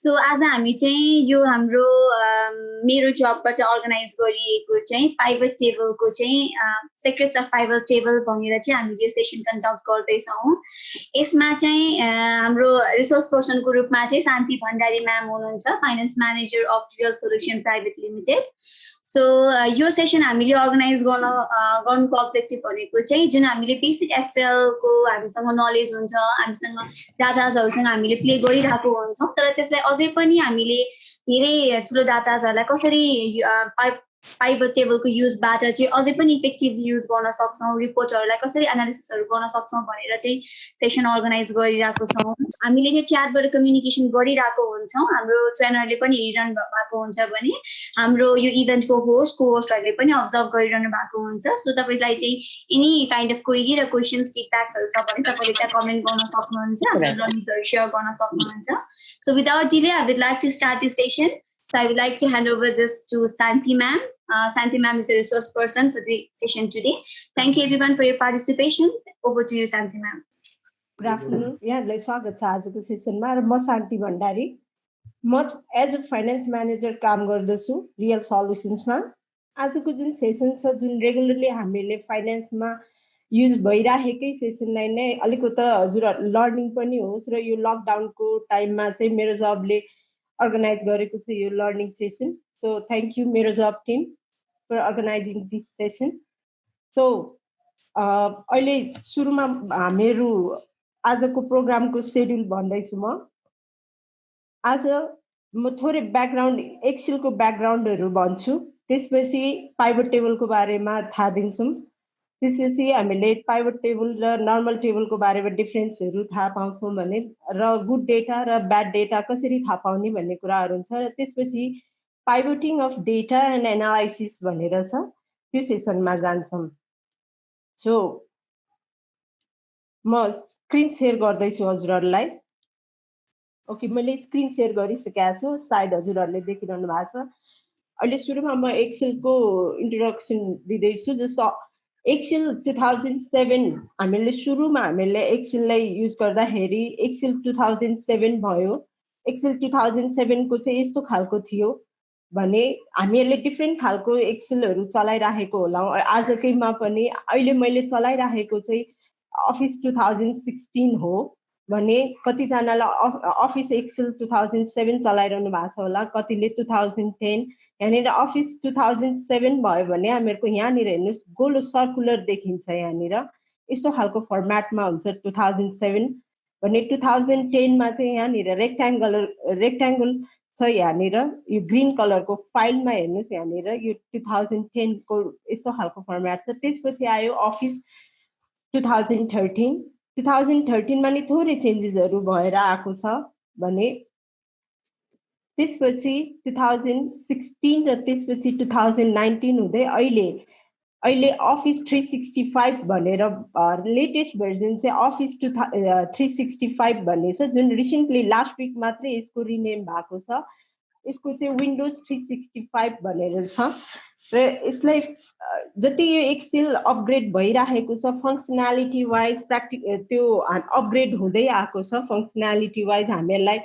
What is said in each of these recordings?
So आज हामी चाहिँ यो हाम्रो मेरो जबबाट अर्गनाइज गरिएको चाहिँ पाइभट टेबलको चाहिँ सेक्रेट्स अफ पाइभट टेबल भनेर चाहिँ हामीले सेसन कन्डक्ट गर्दैछौँ। यसमा चाहिँ हाम्रो रिसोर्स पर्सनको रूपमा चाहिँ शान्ति भण्डारी म्याम हुनुहुन्छ, finance manager of real solution private limited. So यो सेसन हामीले अर्गनाइज गर्नुको अब्जेक्टिभ भनेको चाहिँ जुन हामीले बेसिक एक्सेलको हामीसँग नलेज हुन्छ, हामीसँग डाटाजहरूसँग हामीले प्ले गरिरहेको हुन्छौँ, तर त्यसलाई अझै पनि हामीले धेरै ठुलो डाटाजहरूलाई कसरी पाइभट टेबलको युजबाट चाहिँ अझै पनि इफेक्टिभ युज गर्न सक्छौँ, रिपोर्टहरूलाई कसरी एनालिसिसहरू गर्न सक्छौँ भनेर चाहिँ सेसन अर्गनाइज गरिरहेको छौँ। हामीले चाहिँ च्याटबाट कम्युनिकेसन गरिरहेको हुन्छौँ, हाम्रो ट्रेनरले पनि हेरिरहनु भएको हुन्छ भने हाम्रो यो इभेन्टको होस्टहरूले पनि अब्जर्भ गरिरहनु भएको हुन्छ। सो तपाईँलाई चाहिँ एनी काइन्ड अफ क्वेरी र क्वेसन्स फिडब्याक्सहरू छ भने तपाईँले त्यहाँ कमेन्ट गर्न सक्नुहुन्छ, रनिजहरू सेयर गर्न सक्नुहुन्छ। So without delay, I would like to start this session. So I would like to hand over this to Santi ma'am. Santi ma'am is the resource person for the session today. Thank you everyone for your participation. Over to you, Santi ma'am. Good afternoon. यहाँलाई स्वागत छ आजको सेसनमा र म शान्ति भण्डारी म as a finance manager काम गर्दछु real सोल्युसन्समा। आजको जुन सेसन छ जुन रेगुलरली हामीले फाइनेन्समा युज भइराखेकै सेसनलाई नै अलिकति हजुरहरू लर्निङ पनि होस् र यो लकडाउनको टाइममा चाहिँ मेरो जबले अर्गनाइज गरेको छ यो learning session. So thank you मेरो जब team for organising this session. So अहिले सुरुमा मेरो आजको प्रोग्रामको सेड्युल भन्दैछु म। आज म थोरै ब्याकग्राउन्ड एक्सेलको ब्याकग्राउन्डहरू भन्छु, त्यसपछि पाइभट टेबलको बारेमा थाहा दिन्छौँ, त्यसपछि हामीले पाइभट टेबल र नर्मल टेबलको बारेमा डिफ्रेन्सहरू थाहा पाउँछौँ भने र गुड डेटा र ब्याड डेटा कसरी थाहा पाउने भन्ने कुराहरू हुन्छ र त्यसपछि पाइभटिङ अफ डेटा एन्ड एनालाइसिस भनेर छ त्यो सेसनमा जान्छौँ। सो म स्क्रिन सेयर गर्दैछु हजुरहरूलाई। ओके, मैले स्क्रिन सेयर गरिसकेको छु, सायद हजुरहरूले देखिरहनु भएको छ। अहिले सुरुमा म एक्सेलको इन्ट्रोडक्सन दिँदैछु। जस्तो एक्सेल 2007 हामीले सुरुमा हामीले एक्सेललाई युज गर्दाखेरि एक्सेल 2007 भयो। एक्सेल 2007 को चाहिँ यस्तो खालको थियो भने हामीहरूले डिफ्रेन्ट खालको एक्सेलहरू चलाइराखेको होला आजकैमा पनि। अहिले मैले चलाइराखेको चाहिँ अफिस 2016 हो भने कतिजनालाई अफिस एक्सेल 2007 चलाइरहनु भएको छ होला, कतिले 2010। यहाँनिर अफिस 2007 भयो भने हामीहरूको यहाँनिर हेर्नुहोस् गोलो सर्कुलर देखिन्छ, यहाँनिर यस्तो खालको फर्मेटमा हुन्छ 2007 भने। 2010 मा चाहिँ यहाँनिर रेक्ट्याङ्गल छ, यहाँनिर यो ग्रिन कलरको फाइलमा हेर्नुहोस्, यहाँनिर यो 2010 को यस्तो खालको फर्मेट छ। त्यसपछि आयो अफिस 2013 मा नि थोरै चेन्जेसहरू भएर आएको छ भने त्यसपछि 2016 र त्यसपछि 2019 हुँदै अहिले अफिस 365 भनेर लेटेस्ट भर्जन चाहिँ अफिस 365 भन्ने छ, जुन रिसेन्टली लास्ट विक मात्रै यसको रिनेम भएको छ। यसको चाहिँ विन्डोज 365 भनेर छ र यसलाई जति यो एक्सेल अपग्रेड भइराखेको छ फङ्सनालिटी वाइज त्यो अपग्रेड हुँदै आएको छ। फङ्सनालिटी वाइज हामीहरूलाई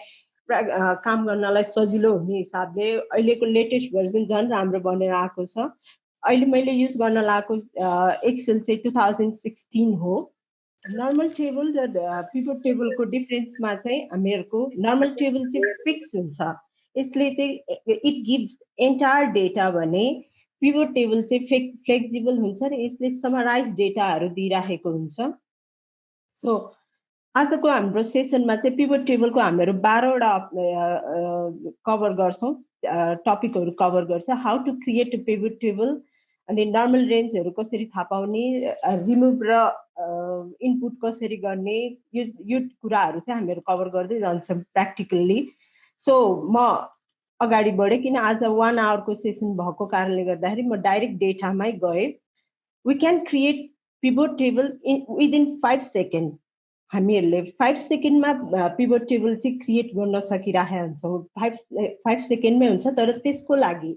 काम गर्नलाई सजिलो हुने हिसाबले अहिलेको लेटेस्ट भर्जन झन् राम्रो बनेर आएको छ। अहिले मैले युज गर्न लागेको एक्सेल चाहिँ 2016 हो। नर्मल टेबल र पिभट टेबलको डिफरेन्समा चाहिँ हामीहरूको नर्मल टेबल चाहिँ फिक्स हुन्छ, यसले चाहिँ इट गिभ्स एन्टायर डेटा भने पिभट टेबल चाहिँ फ्लेक्सिबल हुन्छ र यसले समराइज डेटाहरू दिइराखेको हुन्छ। सो आजको हाम्रो सेसनमा चाहिँ पिभट टेबलको हामीहरू 12वटा कभर गर्छौँ, टपिकहरू कभर गर्छ। How to create a pivot table, अनि नर्मल रेन्जहरू कसरी थाहा पाउने, रिमुभ र इनपुट कसरी गर्ने, यो कुराहरू चाहिँ हामीहरू कभर गर्दै जान्छौँ प्र्याक्टिकल्ली। सो म अगाडि बढेँ, किन आज 1 आवरको सेसन भएको कारणले गर्दाखेरि म डाइरेक्ट डेटामै गएँ। We can create pivot table within 5 second. हामीहरूले 5 सेकेन्डमा पिभट टेबल चाहिँ क्रिएट गर्न सकिरहेका हुन्छौँ। 5 सेकेन्डमै हुन्छ, तर त्यसको लागि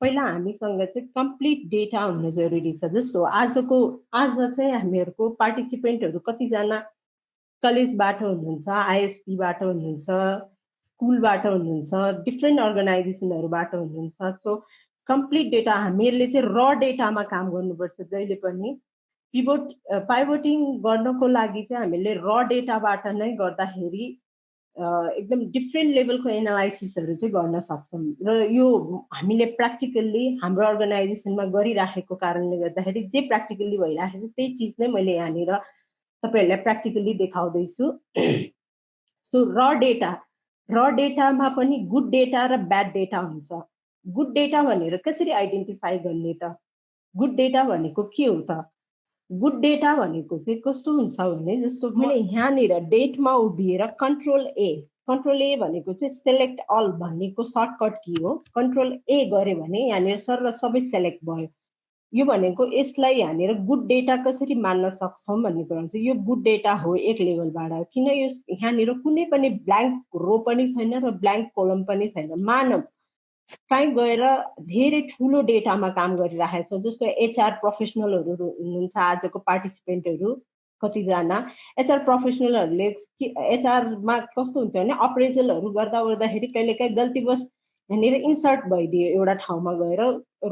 पहिला हामीसँग चाहिँ कम्प्लिट डेटा हुनु जरुरी छ। जस्तो आज चाहिँ हामीहरूको पार्टिसिपेन्टहरू कतिजना कलेजबाट हुनुहुन्छ, आइएसपीबाट हुनुहुन्छ, स्कुलबाट हुनुहुन्छ, डिफ्रेन्ट अर्गनाइजेसनहरूबाट हुनुहुन्छ। सो कम्प्लिट डेटा हामीहरूले चाहिँ र डेटामा काम गर्नुपर्छ जहिले पनि। पाइभोटिङ गर्नको लागि चाहिँ हामीले र डेटाबाट नै गर्दाखेरि एकदम डिफ्रेन्ट लेभलको एनालाइसिसहरू चाहिँ गर्न सक्छौँ र यो हामीले प्र्याक्टिकल्ली हाम्रो अर्गनाइजेसनमा गरिराखेको कारणले गर्दाखेरि जे प्र्याक्टिकल्ली भइराखेको छ त्यही चिज नै मैले यहाँनिर तपाईँहरूलाई प्र्याक्टिकल्ली देखाउँदैछु। सो र डेटामा पनि गुड डेटा र ब्याड डेटा हुन्छ। गुड डेटा भनेर कसरी आइडेन्टिफाई गर्ने त? गुड डेटा भनेको के हो त? गुड डेटा भनेको चाहिँ कस्तो हुन्छ भने जस्तो मैले यहाँनिर डेटमा उभिएर कन्ट्रोल ए भनेको चाहिँ सेलेक्ट अल भन्नेको सर्टकट की हो। कन्ट्रोल ए गरे भने यहाँनिर सर सबै सेलेक्ट भयो। यो भनेको यसलाई यहाँनिर गुड डेटा कसरी मान्न सक्छौँ भन्ने कुरा हुन्छ। यो गुड डेटा हो एक लेभलबाट, किन यो यहाँनिर कुनै पनि ब्ल्याङ्क रो पनि छैन र ब्ल्याङ्क कोलम पनि छैन। मानव कहीँ गएर धेरै ठुलो डेटामा काम गरिरहेको छ, जस्तो एचआर प्रोफेसनलहरू हुनुहुन्छ आजको पार्टिसिपेन्टहरू कतिजना। एचआर प्रोफेसनलहरूले एचआरमा कस्तो हुन्छ भने अप्रेजलहरू गर्दाखेरि कहिलेकाहीँ गल्तीवश यहाँनिर इन्सर्ट भइदियो, एउटा ठाउँमा गएर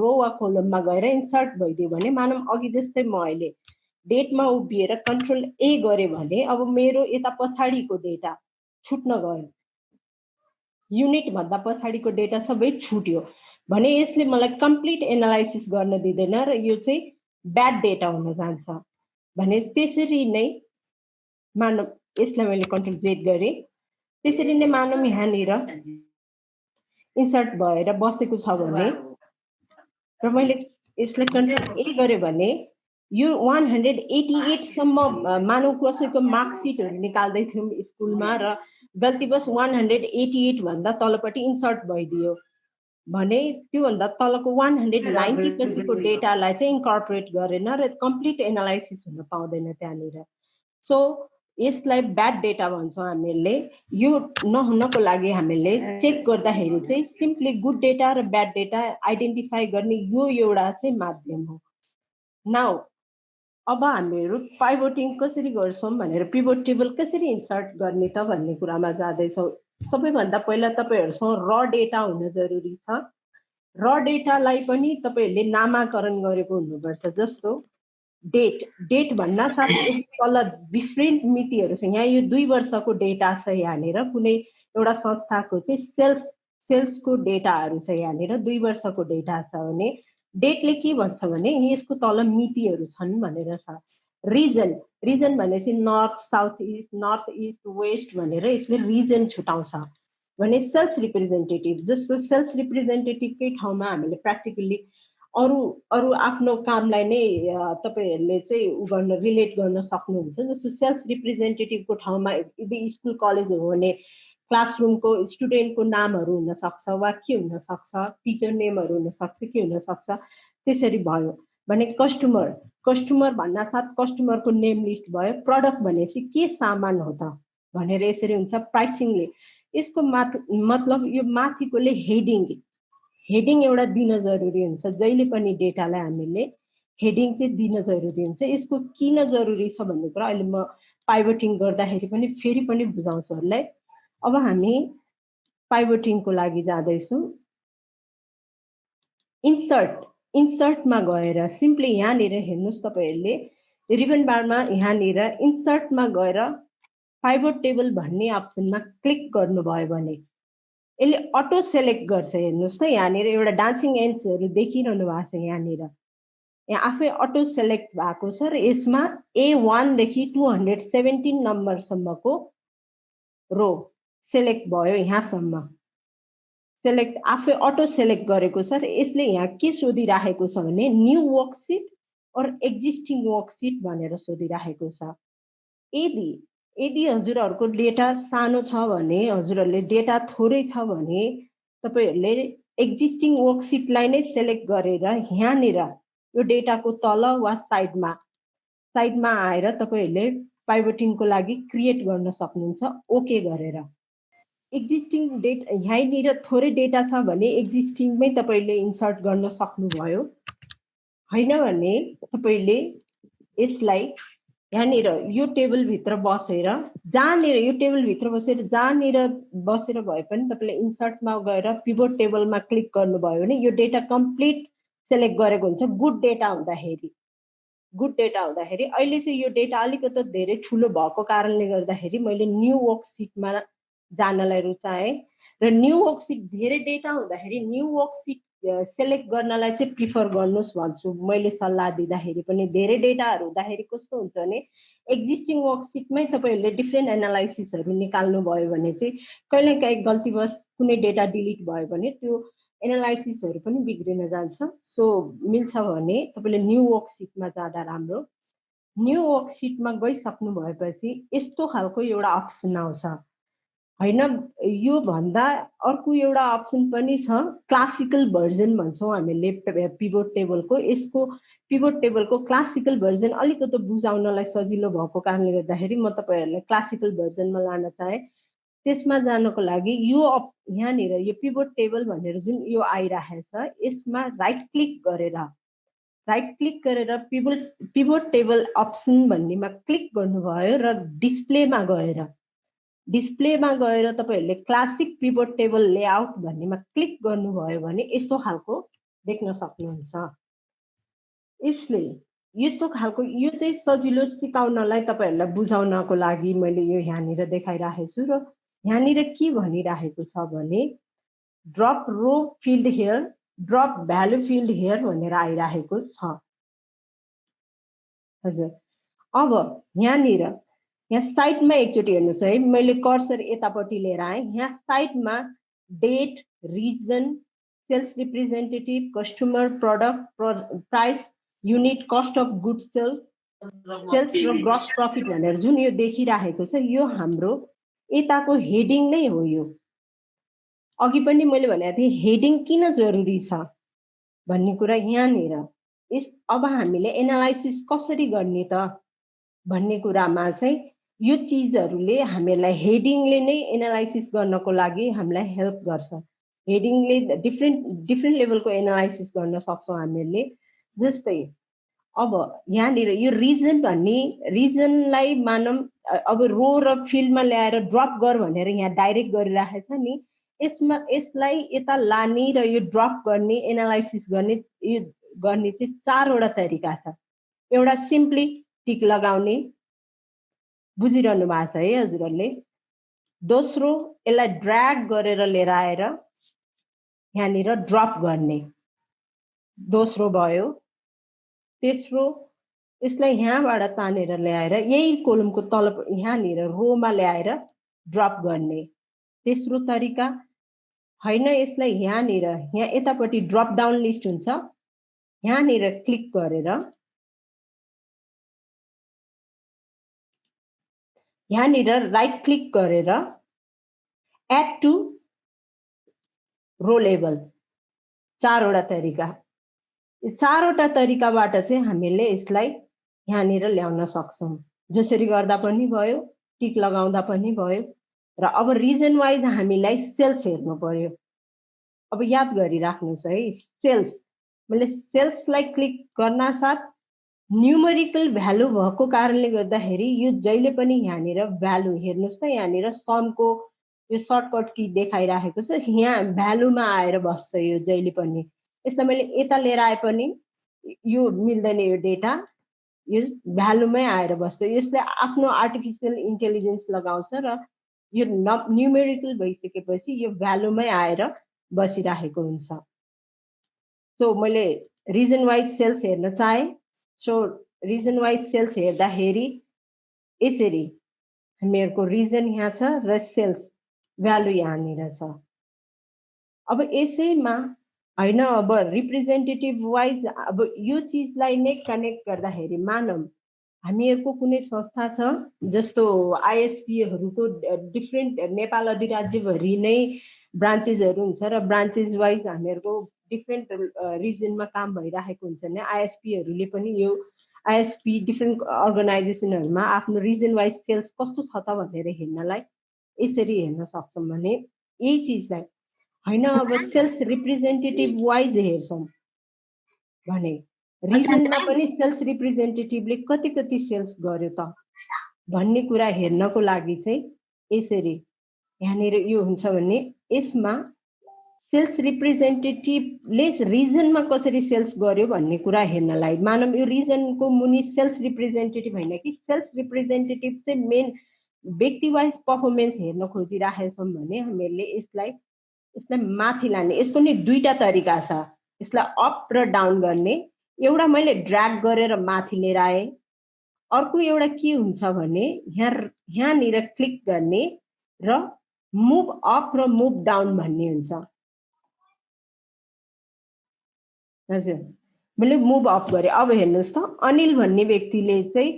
रो वा कोलममा गएर इन्सर्ट भइदियो भने मानव अघि जस्तै म अहिले डेटमा उभिएर कन्ट्रोल ए गरेँ भने अब मेरो यता पछाडिको डेटा छुट्न गयो, युनिट भन्दा पछाडिको डेटा सबै छुट्यो भने यसले मलाई कम्प्लिट एनालाइसिस गर्न दिँदैन र यो चाहिँ ब्याड डेटा हुन जान्छ। भने त्यसरी नै मानव यसलाई मैले कन्ट्रोल जेड गरेँ, त्यसरी नै मानव यहाँनिर इन्सर्ट भएर बसेको छ भने र मैले यसलाई कन्ट्रोल ए गरेँ भने यो 188 सम्म मानव कसैको मार्कसिटहरू निकाल्दै थियौँ स्कुलमा र गल्तीवश 188 भन्दा तलपट्टि इन्सर्ट भइदियो भने त्योभन्दा तलको 190 पछिको डेटालाई चाहिँ इन्कर्पोरेट गरेन र कम्प्लिट एनालाइसिस हुन पाउँदैन त्यहाँनिर। सो यसलाई ब्याड डेटा भन्छौँ हामीले। यो नहुनको लागि हामीले चेक गर्दाखेरि चाहिँ सिम्पली गुड डेटा र ब्याड डेटा आइडेन्टिफाई गर्ने यो एउटा चाहिँ माध्यम हो। नाउ अब हामीहरू पाइभोटिङ कसरी गर्छौँ भनेर पिभोट टेबल कसरी इन्सर्ट गर्ने त भन्ने कुरामा जाँदैछौँ। सबैभन्दा पहिला तपाईँहरूसँग र डेटा हुन जरुरी छ। र डेटालाई पनि तपाईँहरूले नामाकरण गरेको हुनुपर्छ। जस्तो डेट भन्ना साथ तल डिफ्रेन्ट मितिहरू छ। यहाँ यो 2 वर्षको डेटा छ, यहाँनिर कुनै एउटा संस्थाको चाहिँ सेल्सको डेटाहरू छ, यहाँनिर 2 वर्षको डेटा छ भने डेटले के भन्छ भने यसको तल मितिहरू छन् भनेर छ। रिजन भनेपछि नर्थ साउथ इस्ट वेस्ट भनेर यसले रिजन छुटाउँछ भने सेल्स रिप्रेजेन्टेटिभ, जस्तो सेल्स रिप्रेजेन्टेटिभकै ठाउँमा हामीले प्र्याक्टिकल्ली अरू आफ्नो कामलाई नै तपाईँहरूले चाहिँ गर्न रिलेट गर्न सक्नुहुन्छ। जस्तो सेल्स रिप्रेजेन्टेटिभको ठाउँमा यदि स्कुल कलेज हो भने क्लासरुमको स्टुडेन्टको नामहरू हुनसक्छ वा के हुनसक्छ, टिचर नेमहरू हुनसक्छ, के हुनसक्छ, त्यसरी भयो भने कस्टमर भन्ना साथ कस्टमरको नेम लिस्ट भयो। प्रडक्ट भनेपछि के सामान हो त भनेर यसरी हुन्छ प्राइसिङले। यसको मतलब यो माथिकोले हेडिङ एउटा दिन जरुरी हुन्छ। जहिले पनि डेटालाई हामीले हेडिङ चाहिँ दिन जरुरी हुन्छ। यसको किन जरुरी छ भन्ने कुरा अहिले म पाइभोटिङ गर्दाखेरि पनि फेरि पनि बुझाउँछुहरूलाई। अब हामी पाइभोटिङको लागि जाँदैछौँ। इन्सर्टमा गएर सिम्पली यहाँनिर हेर्नुहोस्, तपाईँहरूले रिबन बारमा यहाँनिर इन्सर्टमा गएर पाइभोट टेबल भन्ने अप्सनमा क्लिक गर्नुभयो भने यसले अटो सेलेक्ट गर्छ। हेर्नुहोस् त यहाँनिर एउटा डान्सिङ एन्ड्सहरू देखिरहनु भएको छ। यहाँनिर यहाँ आफै अटो सेलेक्ट भएको छ र यसमा A1 देखि 217 नम्बरसम्मको रो सेलेक्ट भयो। यहाँसम्म सेलेक्ट आफै अटो सेलेक्ट गरेको छ र यसले यहाँ के सोधिराखेको छ भने न्यू वर्कसिट और एक्जिस्टिङ वर्कसिट भनेर सोधिराखेको छ। यदि हजुरहरूको डेटा सानो छ भने, हजुरहरूले डेटा थोरै छ भने तपाईँहरूले एक्जिस्टिङ वर्कसिटलाई नै सेलेक्ट गरेर यहाँनिर यो डेटाको तल वा साइडमा आएर तपाईँहरूले पाइभोटिङको लागि क्रिएट गर्न सक्नुहुन्छ ओके गरेर। एक्जिस्टिङ यहाँनिर थोरै डेटा छ भने एक्जिस्टिङमै तपाईँले इन्सर्ट गर्न सक्नुभयो। होइन भने तपाईँले यसलाई यहाँनिर यो टेबलभित्र बसेर जहाँनिर यो टेबलभित्र बसेर जहाँनिर बसेर भए पनि तपाईँले इन्सर्टमा गएर पिभट टेबलमा क्लिक गर्नुभयो भने यो डेटा कम्प्लिट सेलेक्ट गरेको हुन्छ गुड डेटा हुँदाखेरि। अहिले चाहिँ यो डेटा अलिकति धेरै ठुलो भएको कारणले गर्दाखेरि मैले न्यू वर्कसिटमा जानलाई रुचाएँ र न्यू वर्कसिट धेरै डेटा हुँदाखेरि न्यू वर्कसिट सेलेक्ट गर्नलाई चाहिँ प्रिफर गर्नुहोस् भन्छु मैले सल्लाह दिँदाखेरि पनि। धेरै डेटाहरू हुँदाखेरि कस्तो हुन्छ भने एक्जिस्टिङ वर्कसिटमै तपाईँहरूले डिफ्रेन्ट एनालाइसिसहरू निकाल्नु भयो भने चाहिँ कहिलेकाहीँ गल्तीवश कुनै डेटा डिलिट भयो भने त्यो एनालाइसिसहरू पनि बिग्रिन जान्छ। सो मिल्छ भने तपाईँले न्यू वर्कसिटमा जाँदा राम्रो। न्यू वर्कसिटमा गइसक्नु भएपछि यस्तो खालको एउटा अप्सन आउँछ हैन। यो भन्दा अर्को एउटा अप्सन पनि छ क्लासिकल भर्जन भन्छौँ हामीले पिभट टेबलको। यसको पिभट टेबलको क्लासिकल भर्जन अलिकति बुझाउनलाई सजिलो भएको कारणले गर्दाखेरि म तपाईँहरूलाई क्लासिकल भर्जनमा लान चाहे। त्यसमा जानको लागि यो यहाँनिर यो पिभट टेबल भनेर जुन यो आइरहेको छ यसमा राइट क्लिक गरेर पिभट टेबल अप्सन भन्नेमा क्लिक गर्नुभयो र डिस्प्लेमा गएर तपाईँहरूले क्लासिक पिभट टेबल लेआउट भन्नेमा क्लिक गर्नुभयो भने यस्तो खालको देख्न सक्नुहुन्छ। यसले यस्तो खालको यो चाहिँ सजिलो सिकाउनलाई तपाईँहरूलाई बुझाउनको लागि मैले यो यहाँनिर देखाइरहेको छु। र यहाँनिर के भनिरहेको छ भने drop row field here drop value field here भनेर आइरहेको छ। हजुर अब यहाँ साइडमा एकचोटि हेर्नुहोस् है, मैले कर्सर यतापट्टि लिएर आएँ। यहाँ साइडमा date, reason, sales representative, customer, product, price, unit, cost of goods sales र ग्रस प्रफिट भनेर जुन यो देखिरहेको छ यो हाम्रो यताको हेडिङ नै हो। यो अघि पनि मैले भनेको थिएँ हेडिङ किन जरुरी छ भन्ने कुरा यहाँनिर। अब हामीले एनालाइसिस कसरी गर्ने त भन्ने कुरामा चाहिँ यो चिजहरूले हामीलाई हेडिङले नै एनालाइसिस गर्नको लागि हामीलाई हेल्प गर्छ। हेडिङले डिफ्रेन्ट लेभलको एनालाइसिस गर्न सक्छौँ हामीले। जस्तै अब यहाँनिर यो रिजन भन्ने रिजनलाई मानौँ अब रो र फिल्डमा ल्याएर ड्रप गर भनेर यहाँ डाइरेक्ट गरिराखेको छ नि। यसलाई यता लाने र यो ड्रप गर्ने एनालाइसिस गर्ने चाहिँ चारवटा तरिका छ। एउटा सिम्पली टिक लगाउने, बुझिरहनु भएको छ है हजुरहरूले। दोस्रो यसलाई ड्र्याग गरेर लिएर आएर यहाँनिर ड्रप गर्ने, दोस्रो भयो। तेस्रो यसलाई यहाँबाट तानेर ल्याएर यही कोलमको तल यहाँनिर रोमा ल्याएर ड्रप गर्ने, तेस्रो तरिका। हैन यसलाई यहाँ यतापट्टि ड्रप डाउन लिस्ट हुन्छ, यहाँनिर क्लिक गरेर यहाँनिर राइट क्लिक गरेर एड टु रो लेभल, चारवटा तरिका। चारवटा तरिकाबाट चाहिँ हामीले यसलाई यहाँनिर ल्याउन सक्छौँ। जसरी गर्दा पनि भयो, टिक लगाउँदा पनि भयो। र अब रिजन वाइज हामीलाई सेल्स हेर्नु पर्यो। अब याद गरिराख्नुहोस् है, सेल्स मैले सेल्सलाई क्लिक गर्न साथ न्युमेरिकल भ्यालु भएको कारणले गर्दाखेरि यो जहिले पनि यहाँनिर भ्यालु हेर्नुहोस् त, यहाँनिर समको यो सर्टकट की देखाइराखेको छ, यहाँ भ्यालुमा आएर बस्छ यो जहिले पनि। यसलाई मैले यता लिएर आए पनि यो मिल्दैन, यो डेटा यो भ्यालुमै आएर बस्छ। यसले आफ्नो आर्टिफिसियल इन्टेलिजेन्स लगाउँछ र यो न्युमेरिकल भइसकेपछि यो भ्यालुमै आएर बसिराखेको हुन्छ। सो मैले रिजन वाइज सेल्स हेर्न चाहे। सो रिजन वाइज सेल्स हेर्दाखेरि यसरी हामीहरूको रिजन यहाँ छ र सेल्स भ्यालु यहाँनिर छ। अब यसैमा हैन, अब रिप्रेजेन्टेटिभ वाइज अब यो चिजलाई नै कनेक्ट गर्दाखेरि मानौँ हामीहरूको कुनै संस्था छ, जस्तो आइएसपीहरूको डिफ्रेन्ट नेपाल अधिराज्यभरि नै ब्रान्चेसहरू हुन्छ र ब्रान्चेस वाइज हामीहरूको डिफ्रेन्ट रिजनमा काम भइरहेको हुन्छ भने आइएसपीहरूले पनि यो आइएसपी डिफ्रेन्ट अर्गनाइजेसनहरूमा आफ्नो रिजन वाइज सेल्स कस्तो छ त भनेर हेर्नलाई यसरी हेर्न सक्छौँ भने यही चिजलाई हैन। अब सेल्स रिप्रेजेन्टेटिभ वाइज हेर्छौँ भने रिजनमा पनि सेल्स रिप्रेजेन्टेटिभले कति कति सेल्स गर्यो त भन्ने कुरा हेर्नको लागि चाहिँ यसरी यहाँनिर यो हुन्छ भने यसमा सेल्स रिप्रेजेन्टेटिभले रिजनमा कसरी सेल्स गर्यो भन्ने कुरा हेर्नलाई मानव यो रिजनको मुनि सेल्स रिप्रेजेन्टेटिभ हैन कि सेल्स रिप्रेजेन्टेटिभ चाहिँ मेन व्यक्ति वाइज परफर्मेन्स हेर्न खोजिराखेछौँ भने हामीले यसलाई माथि लाने यसको नि दुईटा तरिका छ यसलाई अप र डाउन गर्ने एउटा मैले ड्र्याग गरेर माथि लिएर आए अर्को एउटा के हुन्छ भने यहाँनिर क्लिक गर्ने र मुभ अप र मुभ डाउन भन्ने हुन्छ हजुर मैले मुभ अप गरेँ अब हेर्नुस् त अनिल भन्ने व्यक्तिले चाहिँ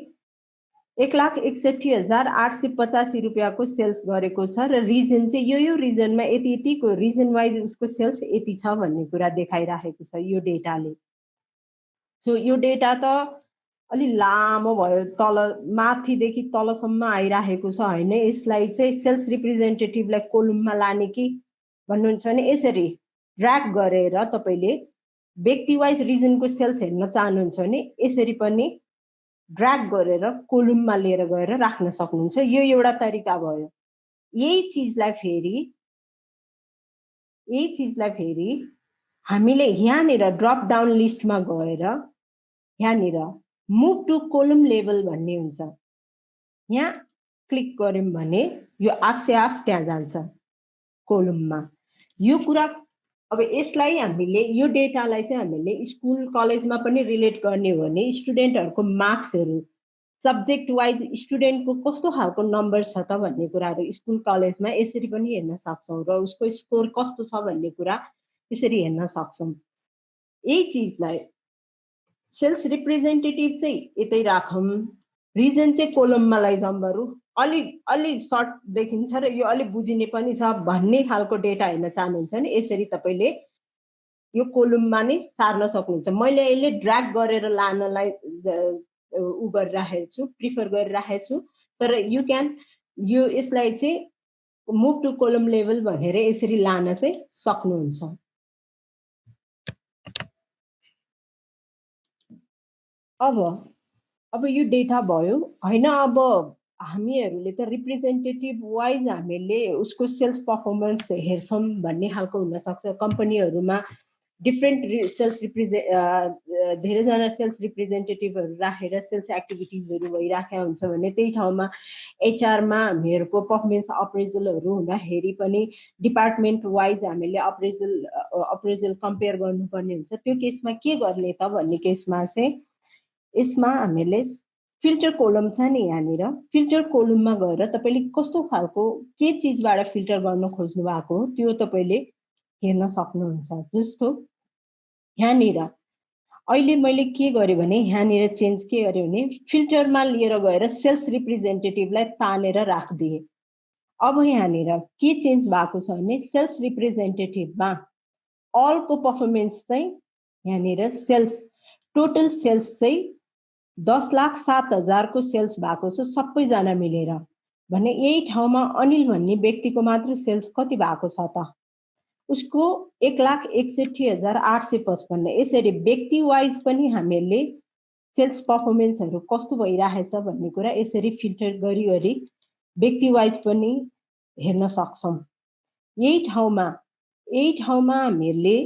1,61,885 रुपैयाँको सेल्स गरेको छ र रिजन चाहिँ यो रिजनमा यतिको रिजन वाइज उसको सेल्स यति छ भन्ने कुरा देखाइराखेको छ यो डेटाले सो यो डेटा त अलि लामो भयो तल माथिदेखि तलसम्म आइराखेको छ हैन यसलाई चाहिँ सेल्स रिप्रेजेन्टेटिभलाई कोलममा लाने कि भन्नुहुन्छ भने यसरी ड्र्याग गरेर तपाईले व्यक्ति वाइज रिजनको सेल्स हेर्न चाहनुहुन्छ भने यसरी पनि ड्र्याग गरेर कोलममा लिएर गएर राख्न सक्नुहुन्छ यो एउटा तरिका भयो यही चीजलाई फेरि हामीले यहाँनिर ड्रप डाउन लिस्टमा गएर यहाँनिर मुभ टु कोलम लेभल भन्ने हुन्छ यहाँ क्लिक गर्यौं भने यो आफसे आफ त्यहाँ जान्छ कोलममा यो कुरा अब यसलाई हामीले यो डेटालाई चाहिँ हामीले स्कुल कलेजमा पनि रिलेट गर्ने हो भने स्टुडेन्टहरुको मार्क्सहरु सब्जेक्ट वाइज स्टुडेन्टको कस्तो खालको नम्बर छ त भन्ने कुराहरु स्कुल कलेजमा यसरी पनि हेर्न सक्छौं र उसको स्कोर कस्तो छ भन्ने कुरा यसरी हेर्न सक्छौं यही चीजलाई सेल्स रिप्रेजेन्टेटिभ चाहिँ यतै राखौं रिजन चाहिँ कोलममा लैजाउँ बरु अलि सर्ट देखिन्छ र यो अलि बुझिने पनि छ भन्ने खालको डेटा हेर्न चाहनुहुन्छ नि यसरी तपाईले यो कोलममा नै सार्न सक्नुहुन्छ मैले अहिले ड्र्याग गरेर लानलाई उ गरिराखेको छु प्रिफर गरिराखेको छु तर यु क्यान यो यसलाई चाहिँ मुभ टु कोलम लेभल भनेर यसरी लान चाहिँ सक्नुहुन्छ अब यो डेटा भयो हैन अब हामीहरुले त रिप्रेजेन्टेटिभ वाइज हामीले उसको सेल्स परफर्मेन्स हेर्छौं भन्ने खालको हुन सक्छ कम्पनीहरुमा डिफरेन्ट सेल्स धेरै जना सेल्स रिप्रेजेन्टेटिभहरु राखेर सेल्स एक्टिभिटिजहरु भइराखेको हुन्छ भने त्यही ठाउँमा एचआर मा हामीहरुको परफर्मेन्स अप्रेजलहरु हुँदाखेरि पनि डिपार्टमेन्ट वाइज हामीले अप्रेजल कम्पेयर गर्नुपर्ने हुन्छ त्यो केसमा के गर्ने त भन्ने केसमा चाहिँ यसमा हामीले फिल्टर कोलम छ नि यहाँनिर फिल्टर कोलममा गएर तपाईले कस्तो खालको के चीजबाट फिल्टर गर्न खोज्नु भएको त्यो तपाईले हेर्न सक्नुहुन्छ जस्तो यहाँनिर अहिले मैले के गरे भने यहाँनिर चेन्ज के गरे भने फिल्टरमा लिएर गएर सेल्स रिप्रेजेन्टेटिभलाई तानेर राखदिए अब यहाँनिर के चेन्ज भएको छ भने सेल्स रिप्रेजेन्टेटिभमा अलको परफर्मेन्स चाहिँ यहाँनिर सेल्स टोटल सेल्स चाहिँ 10,07,000 को सेल्स भएको छ सबैजना मिलेर भने यही ठाउँमा अनिल भन्ने व्यक्तिको मात्र सेल्स कति भएको छ त उसको 1,61,855 यसरी व्यक्ति वाइज पनि हामीले सेल्स परफर्मेन्सहरु कस्तो भइराखेछ भन्ने कुरा यसरी फिल्टर गरी व्यक्ति वाइज पनि हेर्न सक्छौं यही ठाउँमा हामीले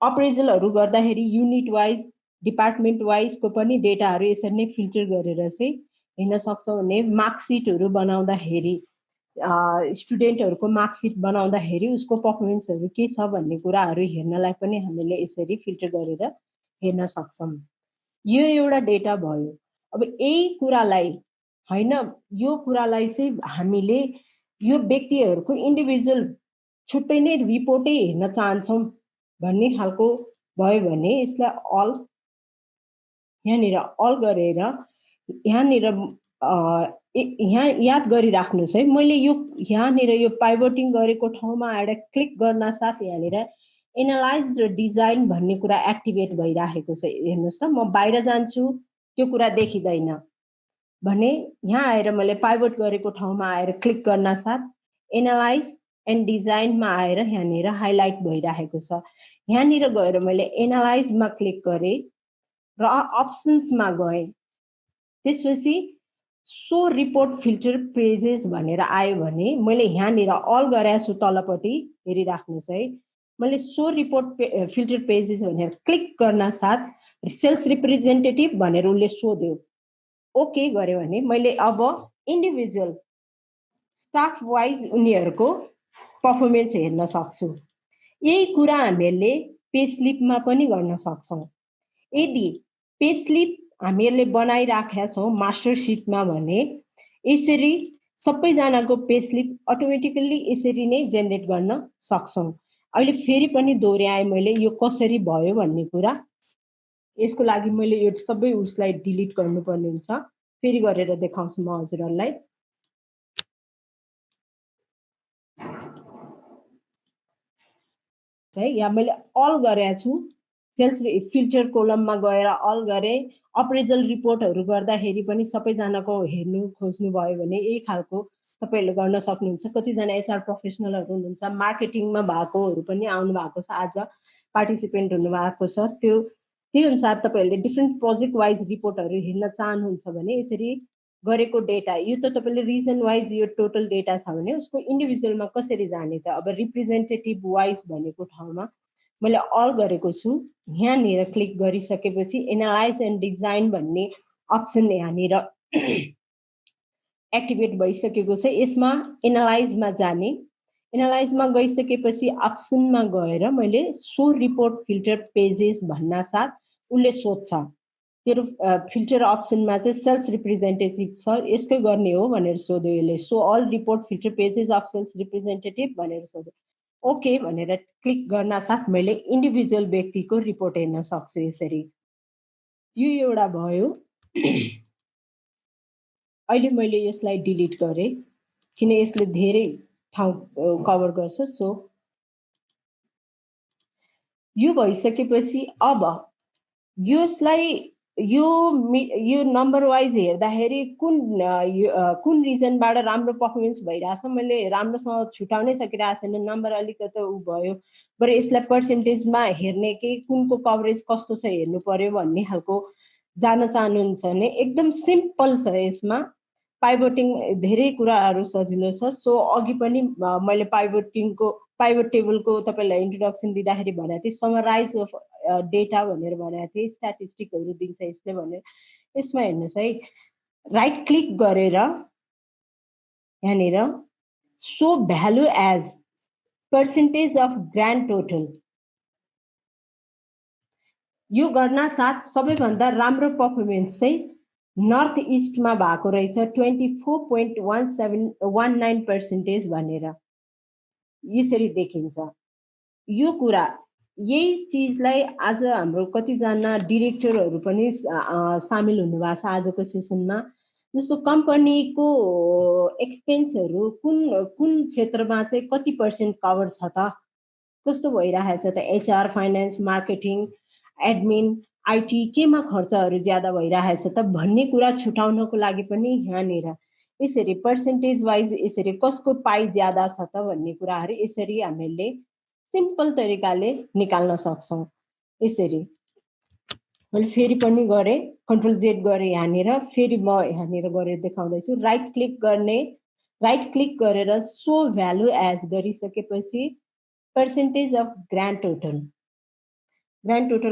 अप्रेजलहरु गर्दाखेरि युनिट वाइज डिपार्टमेन्ट वाइज को पनि डेटाहरु यसरी नै फिल्टर गरेर चाहिँ हेर्न सक्छौं भने मार्कसिटहरु बनाउँदाखेरि स्टुडेन्टहरुको मार्कसिट बनाउँदाखेरि उसको परफर्मेन्सहरु के छ भन्ने कुराहरु हेर्नलाई पनि हामीले यसरी फिल्टर गरेर हेर्न सक्छौं यो एउटा डेटा भयो अब यही कुरालाई हैन यो कुरालाई चाहिँ हामीले यो व्यक्तिहरुको इन्डिभिजुअल छुट्टै नै रिपोर्टै हेर्न चाहन्छौं भन्ने खालको भयो भने यसलाई अल यहाँनिर अल गरेर यहाँनिर यहाँ याद गरिराख्नुस् है मैले यो यहाँनिर यो पाइभोटिङ गरेको ठाउँमा आएर क्लिक गर्न साथ यहाँनिर एनालाइज र डिजाइन भन्ने कुरा एक्टिभेट भइराखेको छ हेर्नुस् त म बाहिर जान्छु त्यो कुरा देखिदैन भने यहाँ आएर मैले पाइभोट गरेको ठाउँमा आएर क्लिक गर्न साथ एनालाइज एन्ड डिजाइनमा आएर यहाँनिर हाइलाइट भइराखेको छ यहाँनिर गएर मैले एनालाइजमा क्लिक गरे र अप्सन्समा गएँ। त्यसपछि सो रिपोर्ट फिल्टर पेजेस भनेर आयो भने मैले यहाँनिर अल गरेको छु, तलपट्टि हेरिराख्नुहोस् है। मैले सो रिपोर्ट फिल्टर पेजेस भनेर क्लिक गर्न साथ सेल्स रिप्रेजेन्टेटिभ भनेर उसले सोध्यो। ओके गऱ्यो भने मैले अब इन्डिभिजुअल स्टाफ वाइज उनीहरूको पर्फर्मेन्स हेर्न सक्छु। यही कुरा हामीहरूले पे स्लिपमा पनि गर्न सक्छौँ। यदि पे स्लिप हामीहरूले बनाइराखेका छौँ मास्टर सिटमा भने यसरी सबैजनाको पे स्लिप अटोमेटिकल्ली यसरी नै जेनेरेट गर्न सक्छौँ। अहिले फेरि पनि दोहोऱ्याएँ मैले यो कसरी भयो भन्ने कुरा। यसको लागि मैले यो सबै उसलाई डिलिट गर्नुपर्ने हुन्छ। फेरि गरेर देखाउँछु म हजुरहरूलाई। है यहाँ मैले अल गरेको छु, सेल्स फिल्टर कोलममा गएर अल गरेँ। अप्रेजल रिपोर्टहरू गर्दाखेरि पनि सबैजनाको हेर्नु खोज्नु भयो भने यही खालको तपाईँहरूले गर्न सक्नुहुन्छ। कतिजना एचआर प्रोफेसनलहरू हुनुहुन्छ, मार्केटिङमा भएकोहरू पनि आउनु भएको छ, आज पार्टिसिपेन्ट हुनुभएको छ। त्यही अनुसार तपाईँहरूले डिफ्रेन्ट प्रोजेक्ट वाइज रिपोर्टहरू हेर्न चाहनुहुन्छ भने यसरी गरेको डेटा यो त तपाईँले रिजन वाइज यो टोटल डेटा छ भने उसको इन्डिभिजुअलमा कसरी जाने त। अब रिप्रेजेन्टेटिभ वाइज भनेको ठाउँमा मैले अल गरेको छु। यहाँनिर क्लिक गरिसकेपछि एनालाइज एन्ड डिजाइन भन्ने अप्सन यहाँनिर एक्टिभेट भइसकेको छ। यसमा एनालाइजमा जाने, एनालाइजमा गइसकेपछि अप्सनमा गएर मैले सो रिपोर्ट फिल्टर पेजेस भन्न साथ उसले सोध्छ तेरो फिल्टर अप्सनमा चाहिँ सेल्स रिप्रेजेन्टेटिभ छ, यसकै गर्ने हो भनेर सोध्यो यसले। So all report filter pages of sales representative भनेर सोध्यो। ओके भनेर क्लिक गर्न साथ मैले इन्डिभिजुअल व्यक्तिको रिपोर्ट हेर्न सक्छु यसरी। यो एउटा भयो। अहिले मैले यसलाई डिलिट गरेँ किन यसले धेरै ठाउँ कभर गर्छ। सो यो भइसकेपछि अब यसलाई यो नम्बर वाइज हेर्दाखेरि कुन रिजनबाट राम्रो पर्फर्मेन्स भइरहेछ, मैले राम्रोसँग छुटाउनै सकिरहेको छैन, नम्बर अलिकति उ भयो। बरु यसलाई पर्सेन्टेजमा हेर्ने कि कुनको कभरेज कस्तो छ हेर्नु पर्यो भन्ने खालको जान चाहनुहुन्छ भने एकदम सिम्पल छ। यसमा पाइभोटिङ धेरै कुराहरू सजिलो छ। सो अघि पनि मैले पाइभोट टेबलको तपाईँलाई इन्ट्रोडक्सन दिँदाखेरि भनेको थिएँ, समराइज अफ डेटा भनेर भनेको थिएँ, स्ट्याटिस्टिकहरू दिन्छ यसले भनेर। यसमा हेर्नुहोस् है, राइट क्लिक गरेर यहाँनिर so value as percentage of grand total यो गर्न साथ सबैभन्दा राम्रो पर्फर्मेन्स चाहिँ नर्थ इस्टमा भएको रहेछ 24.19% भनेर यसरी देखिन्छ। यो कुरा यही चिजलाई आज हाम्रो कतिजना डिरेक्टरहरू पनि सामेल हुनुभएको छ आजको सेसनमा। जस्तो कम्पनीको एक्सपेन्सहरू कुन क्षेत्रमा चाहिँ कति पर्सेन्ट कभर छ त, कस्तो भइरहेछ त, HR, finance, marketing, admin, IT केमा खर्चहरू ज्यादा भइरहेछ त भन्ने कुरा छुटाउनको लागि पनि यहाँनिर यसरी पर्सेन्टेज वाइज यसरी कसको पाइ ज्यादा छ त भन्ने कुराहरू यसरी हामीले सिम्पल तरिकाले निकाल्न सक्छौँ। यसरी मैले फेरि पनि गरेँ, कन्ट्रोल जेड गरेँ यहाँनिर, फेरि म यहाँनिर गरेर देखाउँदैछु। राइट क्लिक गर्ने, राइट क्लिक गरेर सो भ्यालु एज गरिसकेपछि पर्सेन्टेज अफ ग्रान्ड टोटल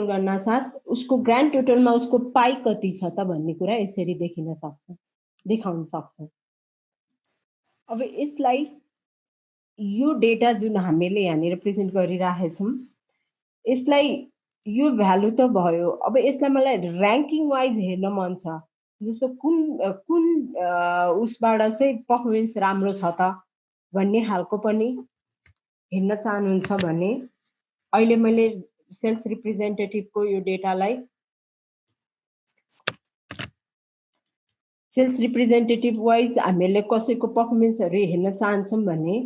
गर्न साथ उसको ग्रान्ड टोटलमा उसको पाइ कति छ त भन्ने कुरा यसरी देखाउन सक्छ। अब यसलाई यो डेटा जुन हामीले यहाँनिर प्रेजेन्ट गरिराखेछौँ यसलाई यो भ्यालु त भयो। अब यसलाई मलाई ऱ्याङ्किङ वाइज हेर्न मन छ, जस्तो कुन उसबाट चाहिँ पर्फर्मेन्स राम्रो छ त भन्ने खालको पनि हेर्न चाहनुहुन्छ भने अहिले मैले सेल्स रिप्रेजेन्टेटिभको यो डेटालाई सेल्स रिप्रेजेन्टेटिभ वाइज हामीले कसैको पर्फर्मेन्सहरू हेर्न चाहन्छौँ भने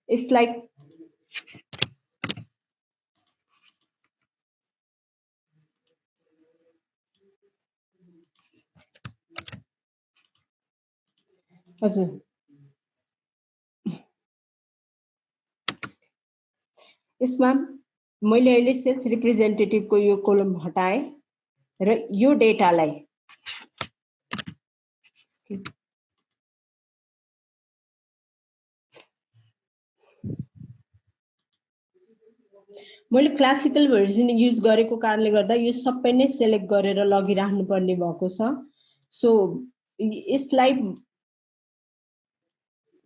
यसलाई हजुर यसमा मैले अहिले सेल्स रिप्रेजेन्टेटिभको यो कोलम हटाए र यो डेटालाई मैले क्लासिकल भर्जन युज गरेको कारणले गर्दा यो सबै नै सेलेक्ट गरेर लगिराख्नु पर्ने भएको छ। सो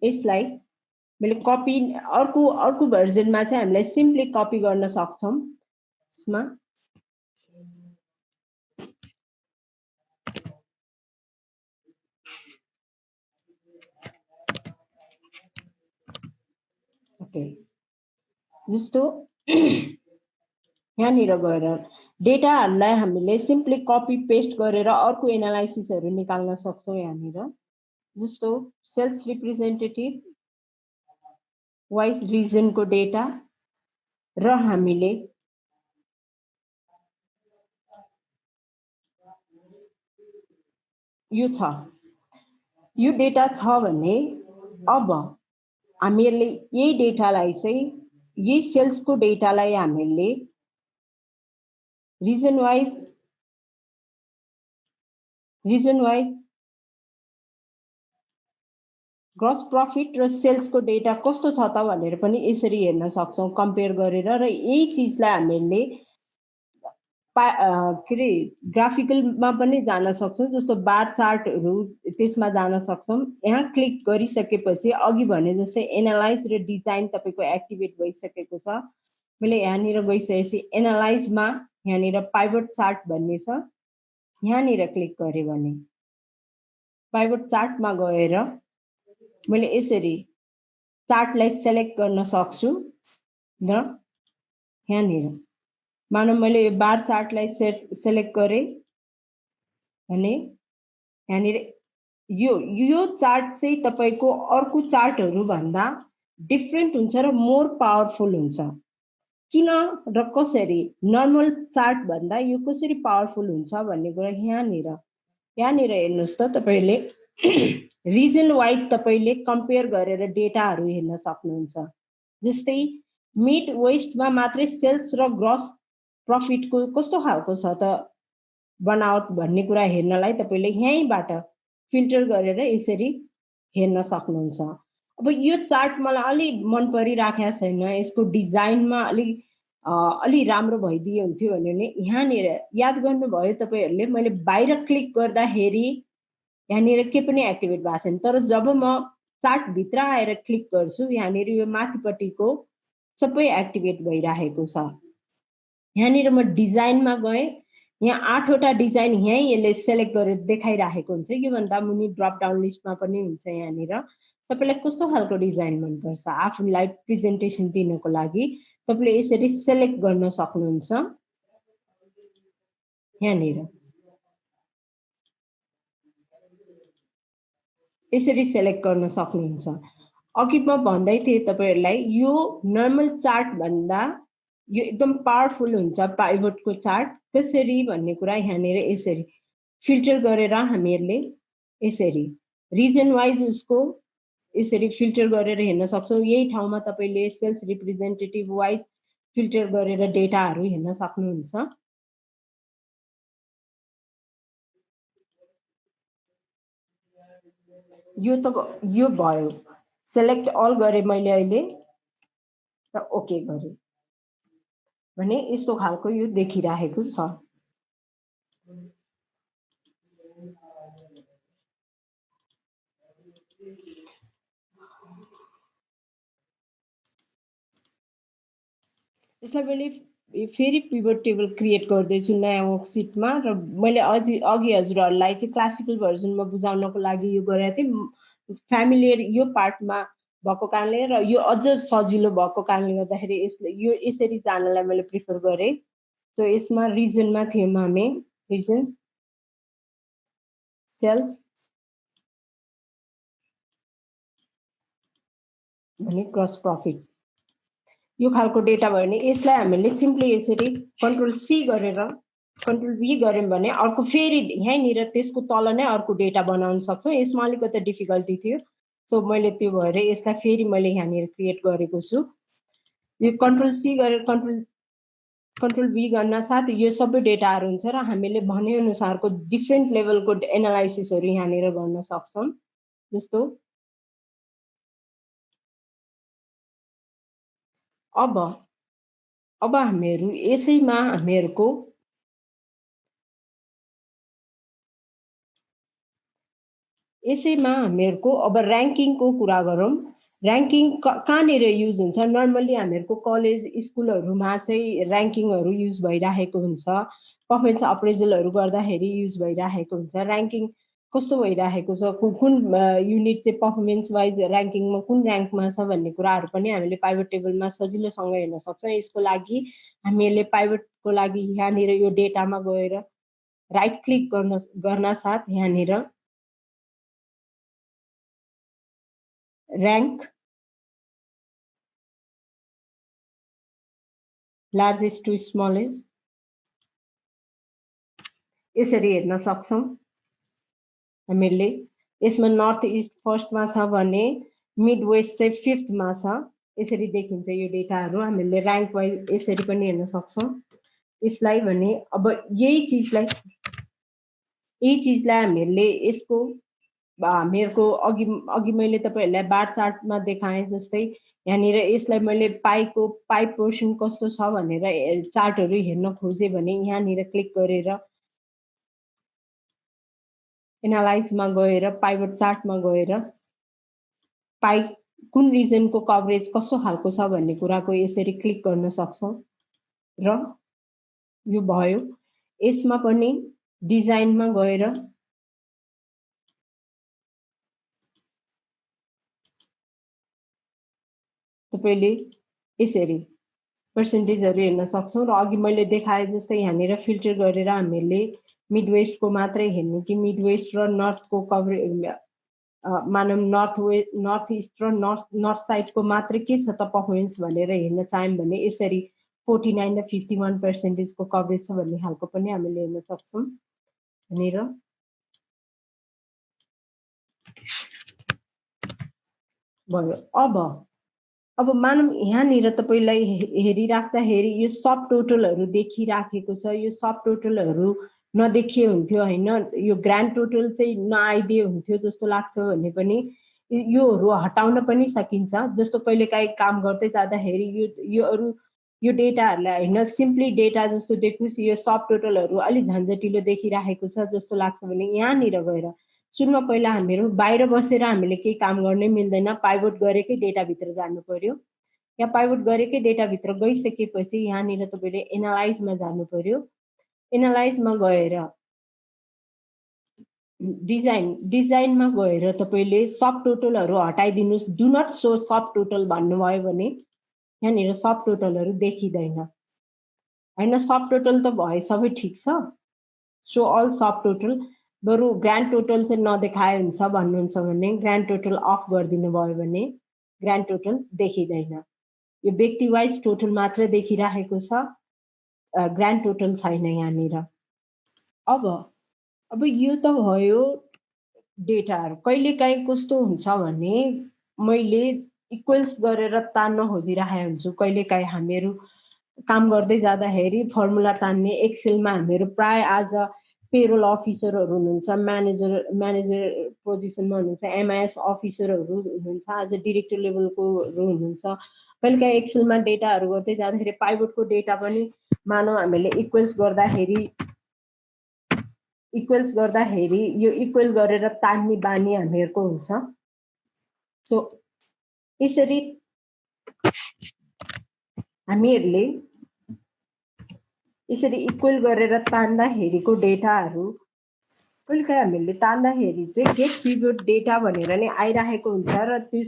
यसलाई मैले कपी अर्को भर्जनमा चाहिँ हामीलाई सिम्पली कपी गर्न सक्छौं। यसमा ओके जस्तो यहाँनिर गएर डेटाहरुलाई हामीले सिम्पली कपी पेस्ट गरेर अर्को एनालाइसिसहरु निकाल्न सक्छौं। यहाँनिर जस्तो सेल्स रिप्रेजेन्टेटिभ वाइज रिजनको डेटा र हामीले यो डेटा छ भने अब हामीले यही डेटालाई चाहिँ यही सेल्सको डेटालाई हामीले रिजन वाइज ग्रस प्रॉफिट र सेल्सको डेटा कस्तो छ त भनेर पनि यसरी हेर्न सक्छौं कम्पेयर गरेर। र यही चीजलाई हामीले ग्राफिकलमा पनि जान सक्छौं। जस्तो बार चार्टहरु त्यसमा जान सक्छौं। यहाँ क्लिक गरिसकेपछि अघि भने जस्तै एनालाइज र डिजाइन तपाईको एक्टिभेट भइसकेको छ। मैले यहाँनिर गइसकेपछि एनालाइजमा यहाँनिर पाइभट चार्ट भन्ने छ। यहाँनिर क्लिक गरे भने पाइभट चार्टमा गएर मैले यसरी चार्टलाई सेलेक्ट गर्न सक्छु र यहाँनिर मानौ मैले यो बार चार्टलाई सेलेक्ट गरे भने यहाँनिर यो चार्ट चाहिँ तपाईको अर्को चार्टहरु भन्दा डिफरेन्ट हुन्छ र मोर पावरफुल हुन्छ। किन र कसरी नर्मल चार्ट भन्दा यो कसरी पावरफुल हुन्छ भन्ने कुरा यहाँनिर हेर्नुस् त तपाईले रिजन वाइज तपाईले कम्पेयर गरेर डेटाहरु हेर्न सक्नुहुन्छ। जस्तै मिड वेस्टमा मात्रै सेल्स र ग्रस प्रॉफिटको कस्तो खालको छ त बनावट भन्ने कुरा हेर्नलाई तपाईले यहीँबाट फिल्टर गरेर यसरी हेर्न सक्नुहुन्छ। अब यो चार्ट मलाई अलि मन परिराखेको छैन, यसको डिजाइनमा अलि राम्रो भइदियो हुन्थ्यो भने यहाँनिर याद गर्नुभयो तपाईहरुले मैले बाहिर क्लिक गर्दाखेरि यहाँनिर के पनि एक्टिभेट भएको छैन। तर जब म चार्ट भित्र आएर क्लिक गर्छु यहाँनिर यो माथिपट्टिको सबै एक्टिभेट भइराखेको छ। यहाँनिर म डिजाइनमा गए, यहाँ 8 वटा डिजाइन यही यसले सेलेक्ट गरेर देखाइराखेको हुन्छ। यो भन्दा मुनि ड्रप डाउन लिस्टमा पनि हुन्छ। यहाँनिर तपाईलाई कस्तो खालको डिजाइन मन पर्छ आफुलाई प्रेजेन्टेसन दिनको लागि तपाईले यसरी सेलेक्ट गर्न सक्नुहुन्छ। यहाँनिर यसरी सेलेक्ट गर्न सक्नुहुन्छ। अघि म भन्दै थिए तपाईहरुलाई यो नर्मल चार्ट भन्दा यो एकदम पावरफुल हुन्छ पाइभटको चार्ट कसरी भन्ने कुरा यहाँनिर यसरी फिल्टर गरेर हामीहरुले यसरी रिजन वाइज उसको यसरी फिल्टर गरेर हेर्न सक्छौं। यही ठाउँमा तपाईले सेल्स रिप्रेजेन्टेटिभ वाइज फिल्टर गरेर डेटाहरु हेर्न सक्नुहुन्छ। यो भयो सेलेक्ट अल गरे मैले अहिले र ओके गरे भने यस्तो खालको यो देखिराखेको छ। यसलाई मैले फेरि पिभट टेबल क्रिएट गर्दैछु नयाँ वर्कसिटमा र मैले अघि हजुरहरुलाई चाहिँ क्लासिकल भर्जनमा बुझाउनको लागि यो गरेको थिएँ। फ्यामिलियर यो पार्टमा भएको कारणले र यो अझ सजिलो भएको कारणले गर्दाखेरि यो यसरी जानलाई मैले प्रिफर गरे। सो यसमा रिजनमा थियौं हामी रिजन सेल्स भने ग्रस प्रॉफिट यो खालको डेटा भयो भने यसलाई हामीले सिम्पली यसरी कन्ट्रोल सी गरेर कन्ट्रोल भी गर्यौं भने अर्को फेरि यहीँनिर त्यसको तल नै अर्को डेटा बनाउन सक्छौं। यसमा अलिकति डिफिकल्टी थियो। सो मैले त्यो भएर यसलाई फेरि मैले यहाँनिर क्रिएट गरेको छु। यो कन्ट्रोल सी गरेर कन्ट्रोल बी गर्न साथ यो सबै डेटाहरु हुन्छ र हामीले भने अनुसारको डिफरेन्ट लेभलको एनालाइसिसहरु यहाँनिर गर्न सक्छौं। जस्तो अब हामीहरु यसैमा हामीहरुको अब र्याङ्किङको कुरा गरौँ। र्याङ्किङ कहाँनिर युज हुन्छ? नर्मली हामीहरुको कलेज स्कुलहरुमा चाहिँ र्याङ्किङहरु युज भइराखेको हुन्छ। पर्फर्मेन्स अप्रेजलहरु गर्दाखेरि युज भइराखेको हुन्छ। र्याङ्किङ कस्तो भइराखेको छ, कुन युनिट चाहिँ पर्फर्मेन्स वाइज र्याङ्किङमा कुन र्याङ्कमा छ भन्ने कुराहरु पनि हामीले पाइभट टेबलमा सजिलोसँग हेर्न सक्छौं। यसको लागि हामीले पाइभटको लागि यहाँनिर यो डेटामा गएर राइट क्लिक गर्न साथ यहाँनिर र्याङ्क लार्जेस्ट टु स्मलेस्ट यसरी हेर्न सक्छौं। हामीले यसमा नर्थ इस्ट फर्स्टमा छ भने मिड वेस्ट चाहिँ फिफ्थमा छ। यसरी देखिन्छ यो डेटाहरु। हामीले र्याङ्क वाइज यसरी पनि हेर्न सक्छौं। यसलाई भने अब यही चीजलाई हामीले यसको हामीहरुको अघि मैले तपाईहरुलाई बार चार्टमा देखाएँ जस्तै यहाँनिर यसलाई मैले पाई पोर्सन कस्तो छ भनेर चार्टहरु हेर्न खोजे भने यहाँनिर क्लिक गरेर एनालाइजमा गएर पाइभट चार्टमा गएर पाई कुन रिजनको कभरेज कस्तो खालको छ भन्ने कुराको यसरी क्लिक गर्न सक्छौं र यो भयो। यसमा पनि डिजाइनमा गएर तपाईले यसरी पर्सेन्टेजहरु हेर्न सक्छौं र अघि मैले देखाए जस्तै यहाँनिर फिल्टर गरेर हामीले मिड वेस्टको मात्रै हेर्ने कि मिड वेस्ट र नर्थको कभरेज मानव नर्थ इस्ट र नर्थ साइडको मात्रै के छ त पर्फर्मेन्स भनेर हेर्न चाह्यौं भने यसरी 49 र 51% को कभरेज छ भन्ने खालको पनि हामीले हेर्न सक्छौं। भनेर भयो। अब मानव यहाँनिर तपाईलाई हेरिराख्दाखेरि यो सब टोटलहरु देखिराखेको छ। यो सब टोटलहरु नदेखिए हुन्थ्यो हैन, यो ग्रान्ड टोटल चाहिँ नआइदिए हुन्थ्यो जस्तो लाग्छ भने पनि योहरु हटाउन पनि सकिन्छ। जस्तो कहिलेकाहीँ काम गर्दै जाँदाखेरि यो डेटाहरुलाई हैन सिम्पली डेटा जस्तो देखोस्, यो सब टोटलहरु अलि झन्झटिलो देखिराखेको छ जस्तो लाग्छ भने यहाँनिर गएर सुरुमा पहिला हामीहरु बाहिर बसेर हामीले केही काम गर्नै मिल्दैन, पाइभट गरेकै डेटा भित्र जानु पर्यो। या पाइभट गरेकै डेटा भित्र गइसकेपछि यहाँनिर तपाईले एनालाइजमा जानु पर्यो। एनालाइजमा गएर डिजाइनमा गएर तपाईले सब टोटलहरु हटाइदिनुस्। Do not show subtotal भन्नुभयो भने यहाँनिर सब टोटलहरु देखिदैन हैन। सब टोटल त भए सबै ठीक छ, शो अल सब टोटल। बरु ग्रान्ड टोटल चाहिँ नदेखाए हुन्छ भन्नुहुन्छ भने ग्रान्ड टोटल अफ गरिदिनु भयो भने ग्रान्ड टोटल देखिदैन। यो व्यक्ति वाइज टोटल मात्र देखिराखेको छ, ग्रान्ड टोटल छैन यहाँनिर। अब यो त भयो डेटाहरु। कहिलेकाहीँ कस्तो हुन्छ भने मैले इक्वल्स गरेर तान्न खोजिराखेको हुन्छु। कहिलेकाहीँ हामीहरु काम गर्दै जाँदाखेरि फर्मुला तान्ने एक्सेलमा हामीहरु प्राय आज पेरोल अफिसरहरु हुनुहुन्छ, म्यानेजर पोजिसनमा हुनुहुन्छ, एमआइएस अफिसरहरु हुनुहुन्छ, आज डाइरेक्टर लेभलकोहरु हुनुहुन्छ। कहिलेकाहीँ एक्सेलमा डेटाहरु गर्दै जाँदाखेरि पाइभटको डेटा पनि मानौ हामीले इक्वल्स गर्दाखेरि यो इक्वल गरेर तान्ने बानी हामीहरुको हुन्छ। सो यसरी हामीहरुले यसरी इक्वल गरेर तान्दाखेरिको डेटाहरु कहिलेकाहीँ हामीले तान्दाखेरि चाहिँ गेट पिभट डेटा भनेर नै आइराखेको हुन्छ र त्यो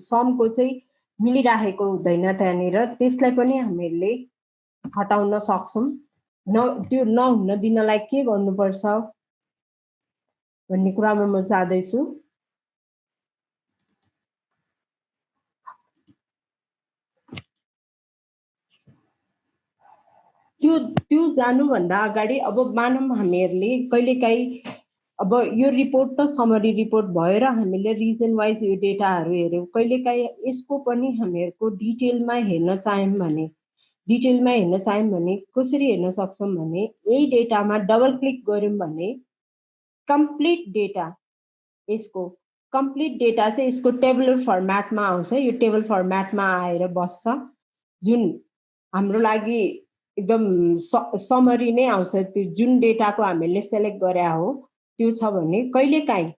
समको चाहिँ मिलिराखेको हुँदैन त्यहाँनिर। त्यसलाई पनि हामीहरुले हटाउन सक्छौं। त्यो नहुन दिनलाई के गर्नुपर्छ भन्ने कुरामा म जाँदैछु। त्यो जानुभन्दा अगाडि अब मानव हामीहरुले कहिलेकाहीँ अब यो रिपोर्ट त समरी रिपोर्ट भएर हामीले रिजन वाइज यो डेटाहरू हेर्यौँ। कहिलेकाहीँ यसको पनि हामीहरूको डिटेलमा हेर्न चाह्यौँ भने कसरी हेर्न सक्छौँ भने यही डेटामा डबल क्लिक गऱ्यौँ भने कम्प्लिट डेटा चाहिँ यसको टेबुलर फर्मेटमा आउँछ। यो टेबल फर्मेटमा आएर बस्छ, जुन हाम्रो लागि एकदम समरी नै आउँछ। त्यो जुन डेटाको हामीले सेलेक्ट गरे हो त्यो छ भने कहिलेकाहीँ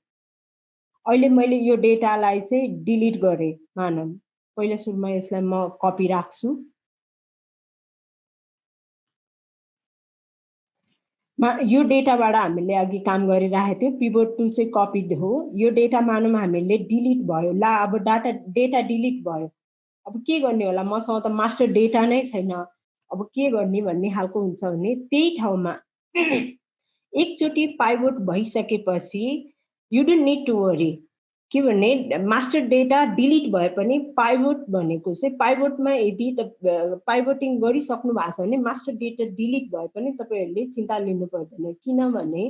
अहिले मैले यो डेटालाई चाहिँ डिलिट गरेँ मानौँ। पहिला सुरुमा यसलाई म कपी राख्छु। यो डेटाबाट हामीले अघि काम गरिरहेको थियो, पिभट टुल चाहिँ कपी हो। यो डेटा मानौँ हामीले डिलिट भयो, ला अब डेटा डिलिट भयो, अब के गर्ने होला, मसँग त मास्टर डेटा नै छैन, अब के गर्ने भन्ने खालको हुन्छ भने त्यही ठाउँमा एकचोटि पाइभट भइसकेपछि you don't need to worry. के भने मास्टर डेटा डिलिट भए पनि पाइभट भनेको चाहिँ पाइभटमा यदि पाइभटिङ गरिसक्नु भएको छ भने मास्टर डेटा डिलिट भए पनि तपाईँहरूले चिन्ता लिनु पर्दैन। किनभने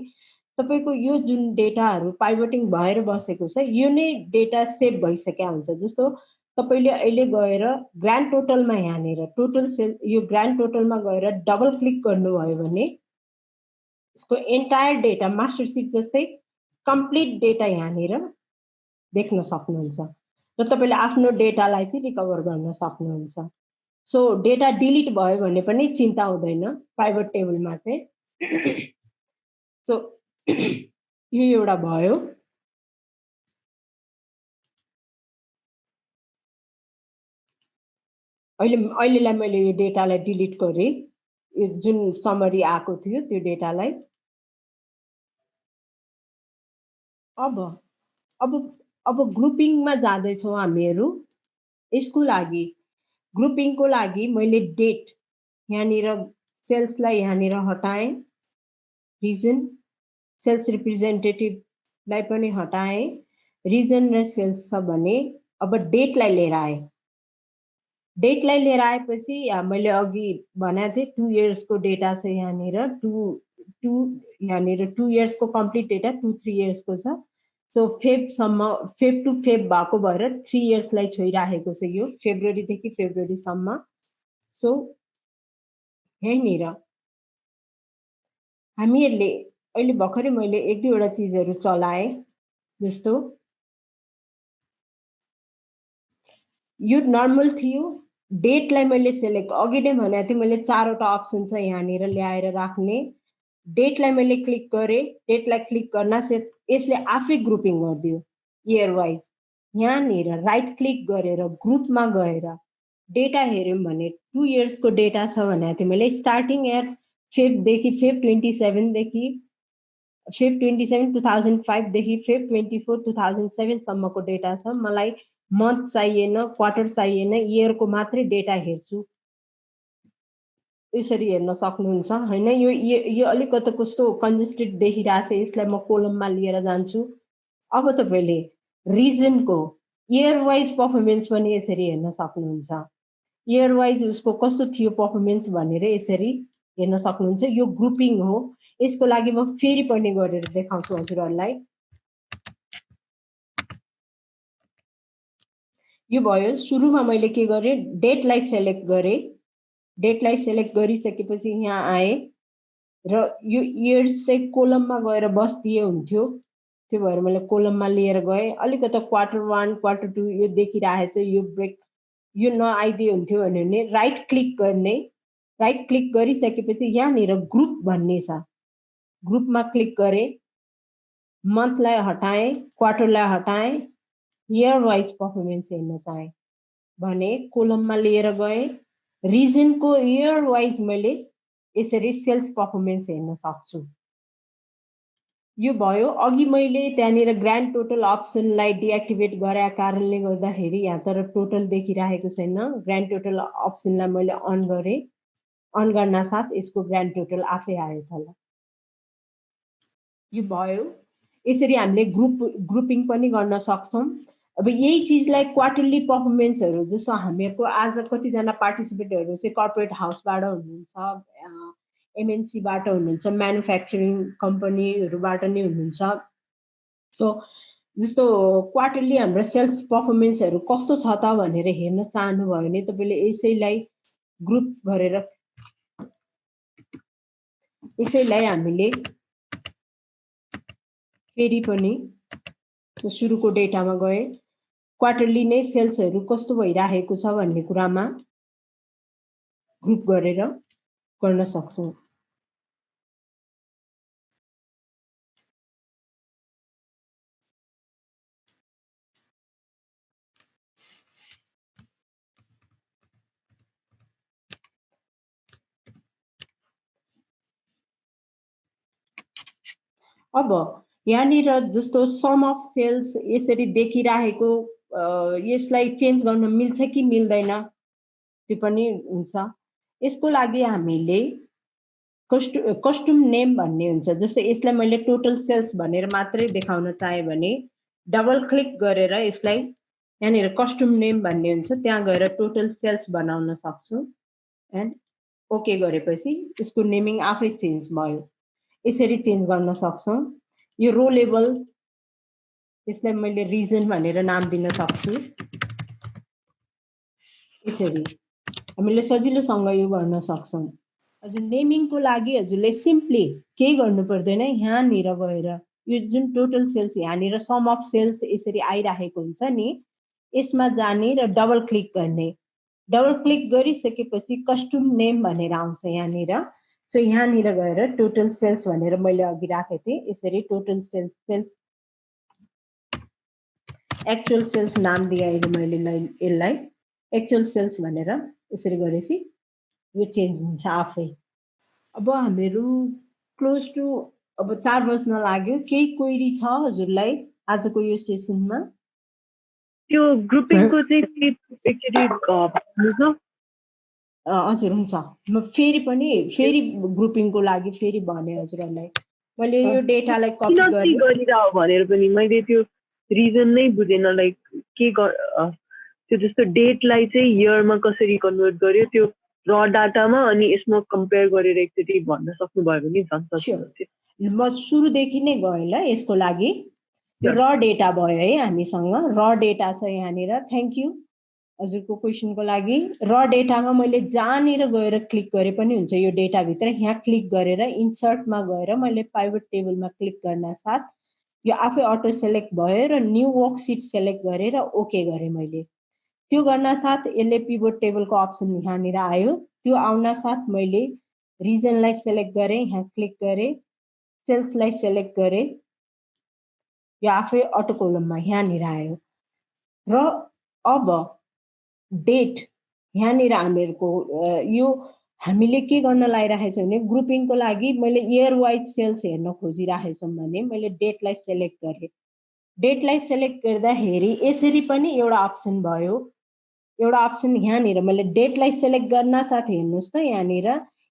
तपाईँको यो जुन डेटाहरू पाइभटिङ भएर बसेको छ यो नै डेटा सेभ भइसकेको हुन्छ। जस्तो तपाईँले अहिले गएर ग्रान्ड टोटलमा यहाँनिर टोटल सेल यो ग्रान्ड टोटलमा गएर डबल क्लिक गर्नुभयो भने यसको एन्टायर डेटा मास्टरसिप जस्तै कम्प्लिट डेटा यहाँनिर देख्न सक्नुहुन्छ र तपाईँले आफ्नो डेटालाई चाहिँ रिकभर गर्न सक्नुहुन्छ। सो डेटा डिलिट भयो भने पनि चिन्ता हुँदैन पाइभट टेबलमा चाहिँ। सो यो एउटा भयो। अहिलेलाई मैले यो डेटालाई डिलिट गरेँ, यो जुन समरी आएको थियो त्यो डेटालाई। अब ग्रुपिङमा जाँदैछौँ हामीहरू। यसको लागि ग्रुपिङको लागि मैले डेट यहाँनिर सेल्सलाई यहाँनिर हटाएँ, रिजन सेल्स रिप्रेजेन्टेटिभलाई पनि हटाएँ, रिजन र सेल्स छ भने अब डेटलाई लिएर आएँ। डेटलाई लिएर आएपछि मैले अघि भनेको थिएँ 2 इयर्सको डेटा छ यहाँनिर, यहाँनिर 2 इयर्सको कम्प्लिट डेटा 2-3 इयर्सको छ। सो फेब टु फेब भएको भएर 3 इयर्सलाई छोइराखेको छ यो फेब्रुअरीदेखि फेब्रुअरीसम्म। सो यहीँनिर हामीहरूले अहिले भर्खरै मैले 1-2वटा चिजहरू चलाएँ। जस्तो यो नर्मल थियो, डेटलाई मैले सेलेक्ट अघि नै भनेको थिएँ मैले 4वटा अप्सन छ यहाँनिर ल्याएर राख्ने। डेटलाई मैले क्लिक गरेँ, डेटलाई क्लिक गर्नासाथ यसले आफै ग्रुपिङ गरिदियो इयर वाइज। यहाँनिर राइट क्लिक गरेर ग्रुपमा गएर डेटा हेऱ्यौँ भने 2 इयर्सको डेटा छ भनेको थिएँ मैले। स्टार्टिङ एट फेबदेखि फेब 27देखि फेब 27 2005 देखि फेब 24 2007 सम्मको डेटा छ। मलाई मन्थ चाहिएन, क्वार्टर चाहिएन, इयरको मात्रै डेटा हेर्छु। यसरी हेर्न सक्नुहुन्छ हैन। यो अलिकति कस्तो कन्जेस्टेड देखिरहेछ, यसलाई म कोलममा लिएर जान्छु। अब तपाईले रिजनको इयर वाइज पर्फर्मेन्स पनि यसरी हेर्न सक्नुहुन्छ। इयर वाइज उसको कस्तो थियो पर्फर्मेन्स भनेर यसरी हेर्न सक्नुहुन्छ। यो ग्रुपिङ हो। यसको लागि म फेरि पनि गरेर देखाउँछु हजुरहरूलाई। यो भयो। सुरुमा मैले के गरेँ, डेटलाई सेलेक्ट गरेँ। डेटलाई सेलेक्ट गरिसकेपछि यहाँ आएँ र यो इयर्स चाहिँ कोलममा गएर बस्दिए हुन्थ्यो, त्यो भएर मैले कोलममा लिएर गएँ। अलिकति क्वार्टर 1 क्वार्टर 2 यो देखिरहेछ, यो ब्रेक यो नआइदिए हुन्थ्यो भने राइट क्लिक गर्ने। राइट क्लिक गरिसकेपछि यहाँनिर ग्रुप भन्ने छ, ग्रुपमा क्लिक गरेँ। मन्थलाई हटाएँ, क्वार्टरलाई हटाएँ, इयर वाइज पर्फर्मेन्स हेर्न चाहेँ भने कोलममा लिएर गएँ। रिजनको इयर वाइज मैले यसरी सेल्स पर्फर्मेन्स हेर्न सक्छु। यो भयो। अघि मैले त्यहाँनिर ग्रान्ड टोटल अप्सनलाई डिएक्टिभेट गरेका कारणले गर्दाखेरि यहाँ तर टोटल देखिरहेको छैन। ग्रान्ड टोटल अप्सनलाई मैले अन गरेँ। अन गर्न साथ यसको ग्रान्ड टोटल आफै आयो तल। यो भयो। यसरी हामीले ग्रुपिङ पनि गर्न सक्छौँ। अब यही चिजलाई क्वार्टरली पर्फर्मेन्सहरू जस्तो हामीहरूको आज कतिजना पार्टिसिपेटहरू चाहिँ कर्पोरेट हाउसबाट हुनुहुन्छ, MNC-बाट हुनुहुन्छ, म्यानुफ्याक्चरिङ कम्पनीहरूबाट नै हुनुहुन्छ। सो जस्तो क्वार्टरली हाम्रो सेल्स पर्फर्मेन्सहरू कस्तो छ त भनेर हेर्न चाहनुभयो भने तपाईँले यसैलाई हामीले फेरि पनि सुरुको डेटामा गए क्वार्टरली नै सेल्सहरू कस्तो भइरहेको छ भन्ने कुरामा ग्रुप गरेर गर्न सक्छौँ। अब यहाँनिर जस्तो सम अफ सेल्स यसरी देखिरहेको यसलाई चेन्ज गर्न मिल्छ कि मिल्दैन त्यो पनि हुन्छ। यसको लागि हामीले कस्टम नेम भन्ने हुन्छ। जस्तो यसलाई मैले टोटल सेल्स भनेर मात्रै देखाउन चाहे भने डबल क्लिक गरेर यसलाई यहाँनिर कस्टम नेम भन्ने हुन्छ, त्यहाँ गएर टोटल सेल्स बनाउन सक्छु। एन्ड ओके गरेपछि यसको नेमिङ आफै चेन्ज भयो। यसरी चेन्ज गर्न सक्छौँ। यो रो लेभल यसलाई मैले रिजन भनेर नाम दिन सक्छु। यसरी हामीले सजिलोसँग यो गर्न सक्छौँ। हजुर नेमिङको लागि हजुरले सिम्पली केही गर्नु पर्दैन। यहाँनिर गएर यो जुन टोटल सेल्स यहाँनिर सम अफ सेल्स यसरी आइरहेको हुन्छ नि, यसमा जाने र डबल क्लिक गर्ने। डबल क्लिक गरिसकेपछि कस्टम नेम भनेर आउँछ यहाँनिर। सो यहाँनिर गएर टोटल सेल्स भनेर मैले अघि राखेको थिएँ, यसरी टोटल सेल्स एक्चुअल सेल्स नाम दिएर मैले यसलाई एक्चुअल सेल्स भनेर यसरी गरेपछि यो चेन्ज हुन्छ आफै। अब हामीहरू क्लोज टु अब 4 बज्न लाग्यो। केही क्वेरी छ हजुरलाई आजको यो सेसनमा? त्यो ग्रुपिङको चाहिँ एकचोटि भन्नुहोस् न। हजुर हुन्छ, म फेरि ग्रुपिङको लागि फेरि भने हजुरहरूलाई। मैले यो डेटालाई कपी गरिरह भनेर पनि मैले त्यो रिजन नै बुझेन। लाइक के त्यो जस्तो डेटलाई चाहिँ इयरमा कसरी कन्भर्ट गर्यो त्यो र डाटामा, अनि यसमा कम्पेयर गरेर एकचोटि भन्न सक्नुभयो भने झन् सजिलो। म सुरुदेखि नै गएँ ल यसको लागि। यो र डेटा भयो है हामीसँग, र डेटा छ यहाँनिर। थ्याङ्क यू हजुरको क्वेसनको लागि। र डेटामा मैले जहाँनिर गएर क्लिक गरे पनि हुन्छ यो डेटाभित्र। यहाँ क्लिक गरेर इन्सर्टमा गएर मैले पाइभट टेबलमा क्लिक गर्न साथ यो आफै अटो सेलेक्ट भयो र न्यू वर्कसिट सेलेक्ट गरेर ओके गरेँ मैले। त्यो गर्न साथ यसले पिभट टेबलको अप्सन यहाँनिर आयो। त्यो आउन साथ मैले रिजनलाई सेलेक्ट गरेँ, यहाँ क्लिक गरेँ, सेल्सलाई सेलेक्ट गरेँ, यो आफै अटो कोलममा यहाँनिर आयो। र अब डेट यहाँनिर हामीहरूको यो हामीले के गर्न लागिरहेको छ भने ग्रुपिङको लागि मैले इयर वाइज सेल्स हेर्न खोजिरहेछौँ भने मैले डेटलाई सेलेक्ट गरेँ। डेटलाई सेलेक्ट गर्दाखेरि यसरी पनि एउटा अप्सन भयो। एउटा अप्सन यहाँनिर मैले डेटलाई सेलेक्ट गर्न साथ हेर्नुहोस् त यहाँनिर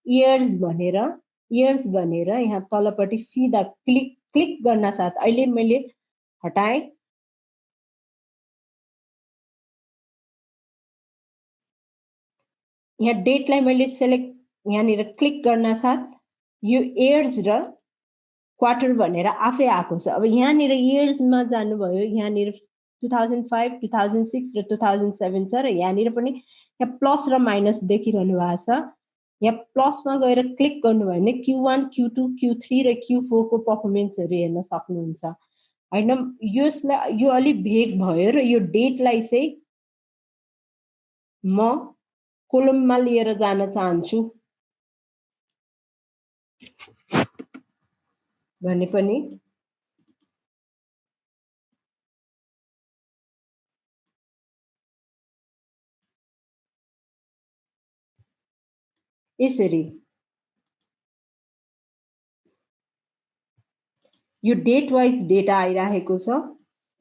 इयर्स भनेर यहाँ तलपट्टि सिधा क्लिक गर्न साथ अहिले मैले हटाएँ। यहाँ डेटलाई मैले सेलेक्ट यहाँनिर क्लिक गर्न साथ यो इयर्स र क्वार्टर भनेर आफै आएको छ। अब यहाँनिर इयर्समा जानुभयो, यहाँनिर 2005, 2006 र 2007 छ र यहाँनिर पनि यहाँ प्लस र माइनस देखिरहनु भएको छ। यहाँ प्लसमा गएर क्लिक गर्नुभयो भने Q1, Q2, Q3 र Q4 को पर्फर्मेन्सहरू हेर्न सक्नुहुन्छ। होइन यो अलिक भेग भयो र यो डेटलाई चाहिँ म कोलममा लिएर जान चाहन्छु भने पनि यसरी यो डेट वाइज डेटा आइरहेको छ।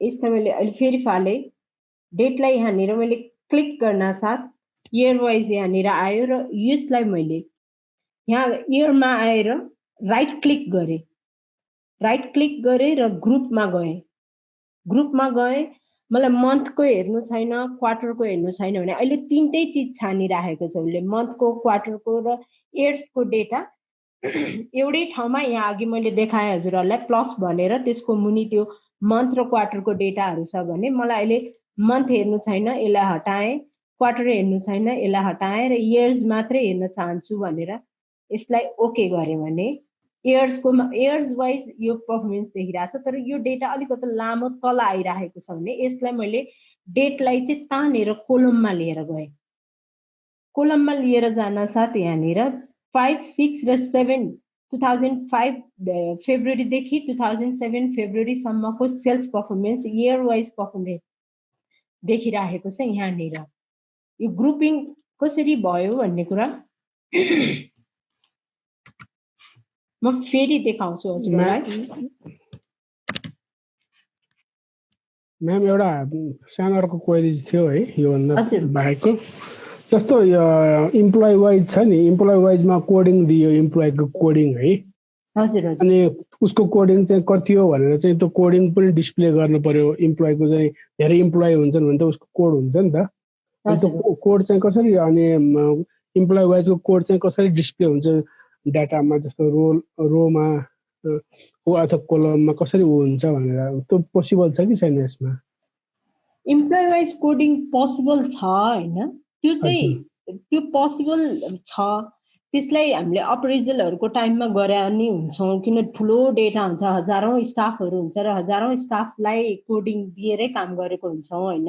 यसलाई मैले अहिले फेरि फालेँ। डेटलाई यहाँनिर मैले क्लिक गर्न साथ इयर वाइज यहाँनिर आयो र यसलाई मैले यहाँ इयरमा आएर राइट क्लिक गरेँ र ग्रुपमा गएँ। मलाई मन्थको हेर्नु छैन, क्वार्टरको हेर्नु छैन भने अहिले 3टै चिज छानिरहेको छ उसले, मन्थको, क्वार्टरको र इयर्सको डेटा एउटै ठाउँमा यहाँ अघि मैले देखाएँ हजुरहरूलाई प्लस भनेर त्यसको मुनि त्यो मन्थ र क्वार्टरको डेटाहरू छ भने मलाई अहिले मन्थ हेर्नु छैन यसलाई हटाएँ, क्वार्टर हेर्नु छैन यसलाई हटाएँ र इयर्स मात्रै हेर्न चाहन्छु भनेर यसलाई ओके गरेँ भने इयर्स वाइज यो पर्फर्मेन्स देखिरहेको छ। तर यो डेटा अलिकति लामो तल आइरहेको छ भने यसलाई मैले डेटलाई चाहिँ तानेर कोलममा लिएर गएँ। कोलममा लिएर जान साथ यहाँनिर 5, 6 र 7 2005 फेब्रुअरीदेखि 2007 फेब्रुअरीसम्मको sales performance year wise performance देखिरहेको छ यहाँनिर। यो ग्रुपिङ कसरी भयो भन्ने कुरा म फेरि देखाउँछु हजुरलाई। म्याम एउटा सानो अर्को क्वेरी थियो है योभन्दा बाहेकको, जस्तो इम्प्लोइ वाइज छ नि, इम्प्लोइ वाइजमा कोडिङ दियो, इम्प्लोइको कोडिङ है, हजुर हजुर, अनि उसको कोडिङ चाहिँ कति हो भनेर चाहिँ त्यो कोडिङ पनि डिस्प्ले गर्नु पर्यो। इम्प्लोइको चाहिँ धेरै इम्प्लोइ हुन्छन् भने त उसको कोड हुन्छ नि त, अनि त्यो कोड चाहिँ कसरी, अनि इम्प्लोइ वाइजको कोड चाहिँ कसरी डिस्प्ले हुन्छ डाटामा, जस्तो रोमा अथवा कोलममा कसरी हुन्छ भनेर, त्यो पोसिबल छ कि छैन यसमा? इम्प्लोइ वाइज कोडिङ पोसिबल छ होइन, त्यो चाहिँ त्यो पोसिबल छ। त्यसलाई हामीले अप्रेजलहरूको टाइममा गरे नि हुन्छौँ, किन ठुलो डेटा हुन्छ, हजारौँ स्टाफहरू हुन्छ र हजारौँ स्टाफलाई कोडिङ दिएरै काम गरेको हुन्छौँ होइन,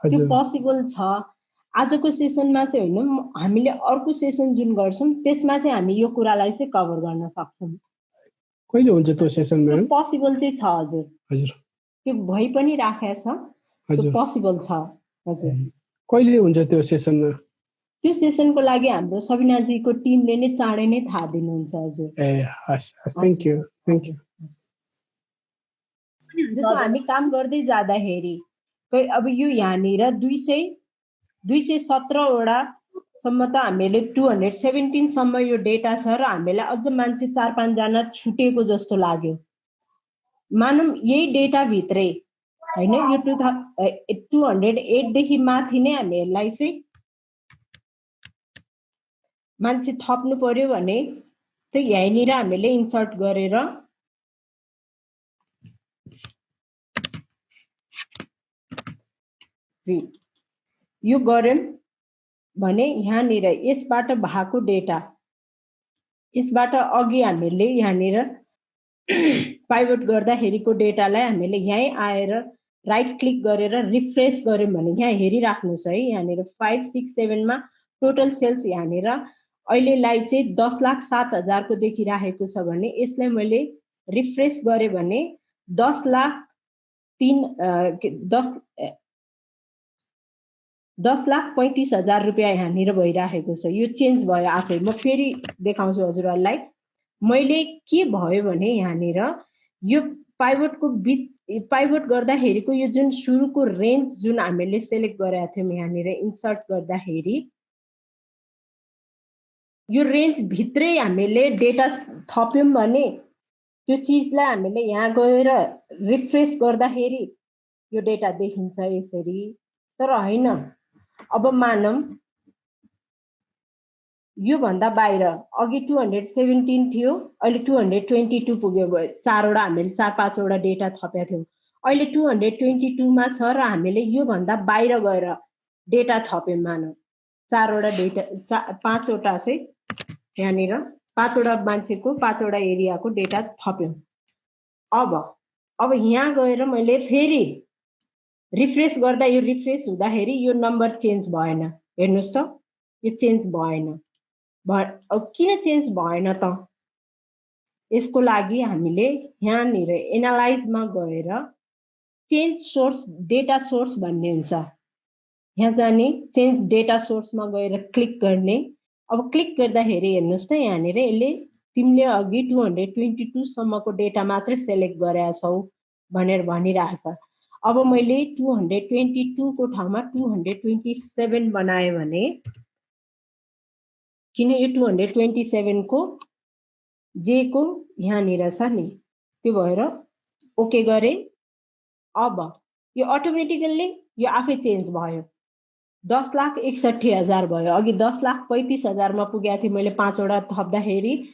त्यो पोसिबल छ। आजको सेसनमा चाहिँ होइन, हामीले अर्को सेसन जुन गर्छौँ त्यसमा चाहिँ हामी यो कुरालाई चाहिँ कभर गर्न सक्छौँ। कहिले हुन्छ त्यो सेसन म्याम? पोसिबल चाहिँ छ हजुर, हजुर त्यो भइ पनि राखेको छ, पोसिबल छ हजुर। कहिले हुन्छ त्यो सेसनमा? त्यो सेसनको लागि हाम्रो सबिनाजीको टिमले नै चाँडै नै थाहा दिनुहुन्छ हजुर। ए हस्, थ्याङ्क यू थ्याङ्क यू। जस्तो हामी काम गर्दै जाँदाखेरि अब यो यहाँनिर 217 वडासम्म त हामीले 217 सम्म यो डेटा छ र हामीलाई अझ मान्छे 4-5 जना छुटेको जस्तो लाग्यो। मानौँ यही डेटा भित्रै होइन, यो 208 देखि माथि नै हामीहरूलाई चाहिँ मान्छे थप्नु पर्यो भने त यहीँनिर हामीले इन्सर्ट गरेर यो गर्यौं भने यहाँनिर यसबाट भएको डेटा, यसबाट अघि हामीले यहाँनिर पाइभट गर्दाखेरिको डेटालाई हामीले यहीँ आएर राइट क्लिक गरेर रिफ्रेस गर्यौं भने यहाँ हेरिराख्नुहोस् है, यहाँनिर 5, 6, 7 मा टोटल सेल्स यहाँनिर अहिलेलाई चाहिँ 10,07,000 को देखिराखेको छ भने यसलाई मैले रिफ्रेस गरेँ भने 10,35,000 रुपियाँ यहाँनिर भइराखेको छ। यो चेन्ज भयो आफै। म फेरि देखाउँछु हजुरहरूलाई। मैले के भयो भने यहाँनिर यो पाइभट गर्दाखेरिको यो जुन सुरुको रेन्ज जुन हामीले सेलेक्ट गरेका थियौँ यहाँनिर इन्सर्ट गर्दाखेरि यो रेन्ज भित्रै हामीले डेटा थप्यौँ भने त्यो चिजलाई हामीले यहाँ गएर रिफ्रेस गर्दाखेरि यो डेटा देखिन्छ यसरी। तर होइन, अब मानौँ यो भन्दा बाहिर अघि 217 थियो, अहिले 222 पुग्यो, 4 वटा हामीले 4-5 वटा डेटा थपेका थियौँ, अहिले 222 मा छ र हामीले यो भन्दा बाहिर गएर डेटा थप्यौँ। मानौँ 4 वटा डेटा 5 वटा चाहिँ यहाँनिर 5 वटा मान्छेको 5 वटा एरियाको डेटा थप्यौँ। अब यहाँ गएर मैले फेरि रिफ्रेस गर्दा यो रिफ्रेस हुँदाखेरि यो नम्बर चेन्ज भएन। हेर्नुहोस् त, यो चेन्ज भएन। अब किन चेन्ज भएन त? यसको लागि हामीले यहाँनिर एनालाइजमा गएर चेन्ज सोर्स डेटा सोर्स भन्ने हुन्छ, यहाँ जाने चेन्ज डेटा सोर्समा गएर क्लिक गर्ने। अब क्लिक गर्दाखेरि हेर्नुहोस् त यहाँनिर यसले तिमीले अघि 222 सम्मको डेटा मात्रै सेलेक्ट गरेका छौ भनेर भनिरहेछ। अब मैले 222 को ठाउँमा 227 बनाएँ भने, किन यो 227 को जे को यहाँनिर छ नि, त्यो भएर ओके गरेँ। अब यो अटोमेटिकल्ली यो आफै चेन्ज भयो, 10,61,000 भयो। अघि 10,35,000 मा पुगेको थियो, मैले 5 वटा थप्दाखेरि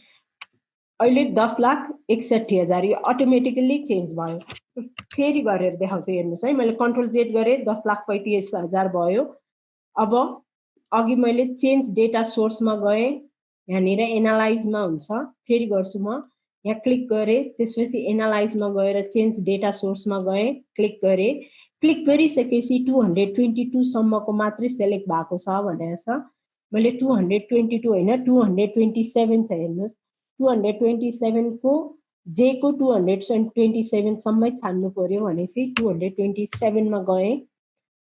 अहिले 10,61,000 यो अटोमेटिकली चेन्ज भयो। फेरि गरेर देखाउँछु, हेर्नुहोस् है, मैले कन्ट्रोल जेड गरेँ 10,35,000 भयो। अब अघि मैले चेन्ज डेटा सोर्समा गएँ, यहाँनिर एनालाइजमा हुन्छ, फेरि गर्छु म, यहाँ क्लिक गरेँ, त्यसपछि एनालाइजमा गएर चेन्ज डेटा सोर्समा गएँ, क्लिक गरेँ, क्लिक गरिसकेपछि 222 सम्मको मात्रै सेलेक्ट भएको छ भनेर छ। मैले 222 होइन 227 छ, हेर्नुहोस् 227 को जे को 227 सम्मै छान्नु पर्यो भनेपछि 227 मा गएँ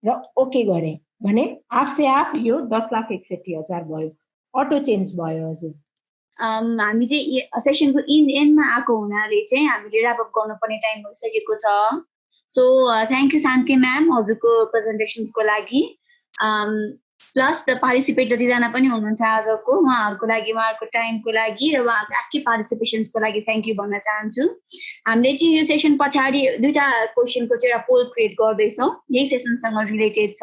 र ओके गरेँ भने आफसे आफ यो 10,61,000 भयो, अटो चेन्ज भयो। हजुर हामी चाहिँ सेसनको एन्डमा आएको हुनाले चाहिँ हामीले ऱ्याप अप गर्नुपर्ने टाइम भइसकेको छ। So thank you Shanti ma'am हजुरको प्रेजेन्टेसन्सको लागि, प्लस द पार्टिसिपेट जतिजना पनि हुनुहुन्छ आजको, उहाँहरूको लागि, उहाँहरूको टाइमको लागि र उहाँहरूको एक्टिभ पार्टिसिपेसन्सको लागि थ्याङ्क यू भन्न चाहन्छु। हामीले चाहिँ यो सेसन पछाडि दुईवटा क्वेसनको चाहिँ एउटा पोल क्रिएट गर्दैछौँ, यही सेसनसँग रिलेटेड छ।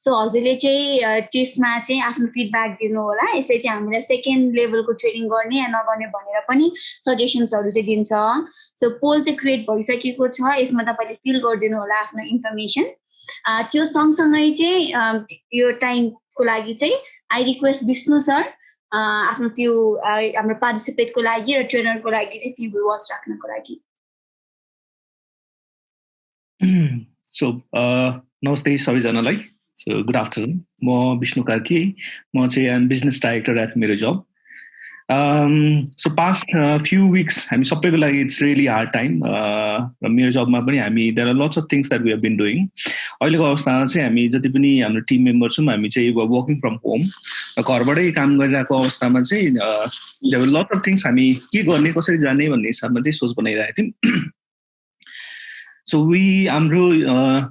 सो हजुरले चाहिँ त्यसमा चाहिँ आफ्नो फिडब्याक दिनु होला, यसले चाहिँ हामीलाई सेकेन्ड लेभलको ट्रेनिङ गर्ने या नगर्ने भनेर पनि सजेसन्सहरू चाहिँ दिन्छ। सो पोल चाहिँ क्रिएट भइसकेको छ, यसमा तपाईँले फिल गरिदिनु होला आफ्नो इन्फर्मेसन। त्यो सँगसँगै चाहिँ यो टाइमको लागि चाहिँ आई रिक्वेस्ट विष्णु सर आफ्नो फ्यु हाम्रो पार्टिसिपेटको लागि र ट्रेनरको लागि चाहिँ फ्यु वर्ड्स राख्नको लागि। सो नमस्ते सबैजनालाई। सो गुड आफ्टरनुन, म विष्णु कार्की, म चाहिँ एम बिजनेस डाइरेक्टर एट मेरो जब। सो पास्ट फ्यु विक्स हामी सबैको लागि इट्स रियली हार्ड टाइम। र मेरो जबमा पनि हामी there are lots of things that we have been doing. अहिलेको अवस्थामा चाहिँ हामी जति पनि हाम्रो टिम मेम्बर छौँ हामी चाहिँ वर्किङ फ्रम होम, घरबाटै काम गरिरहेको अवस्थामा चाहिँ there are lots of things हामी के गर्ने कसरी जाने भन्ने हिसाबमा चाहिँ सोच बनाइरहेको थियौँ। सो हाम्रो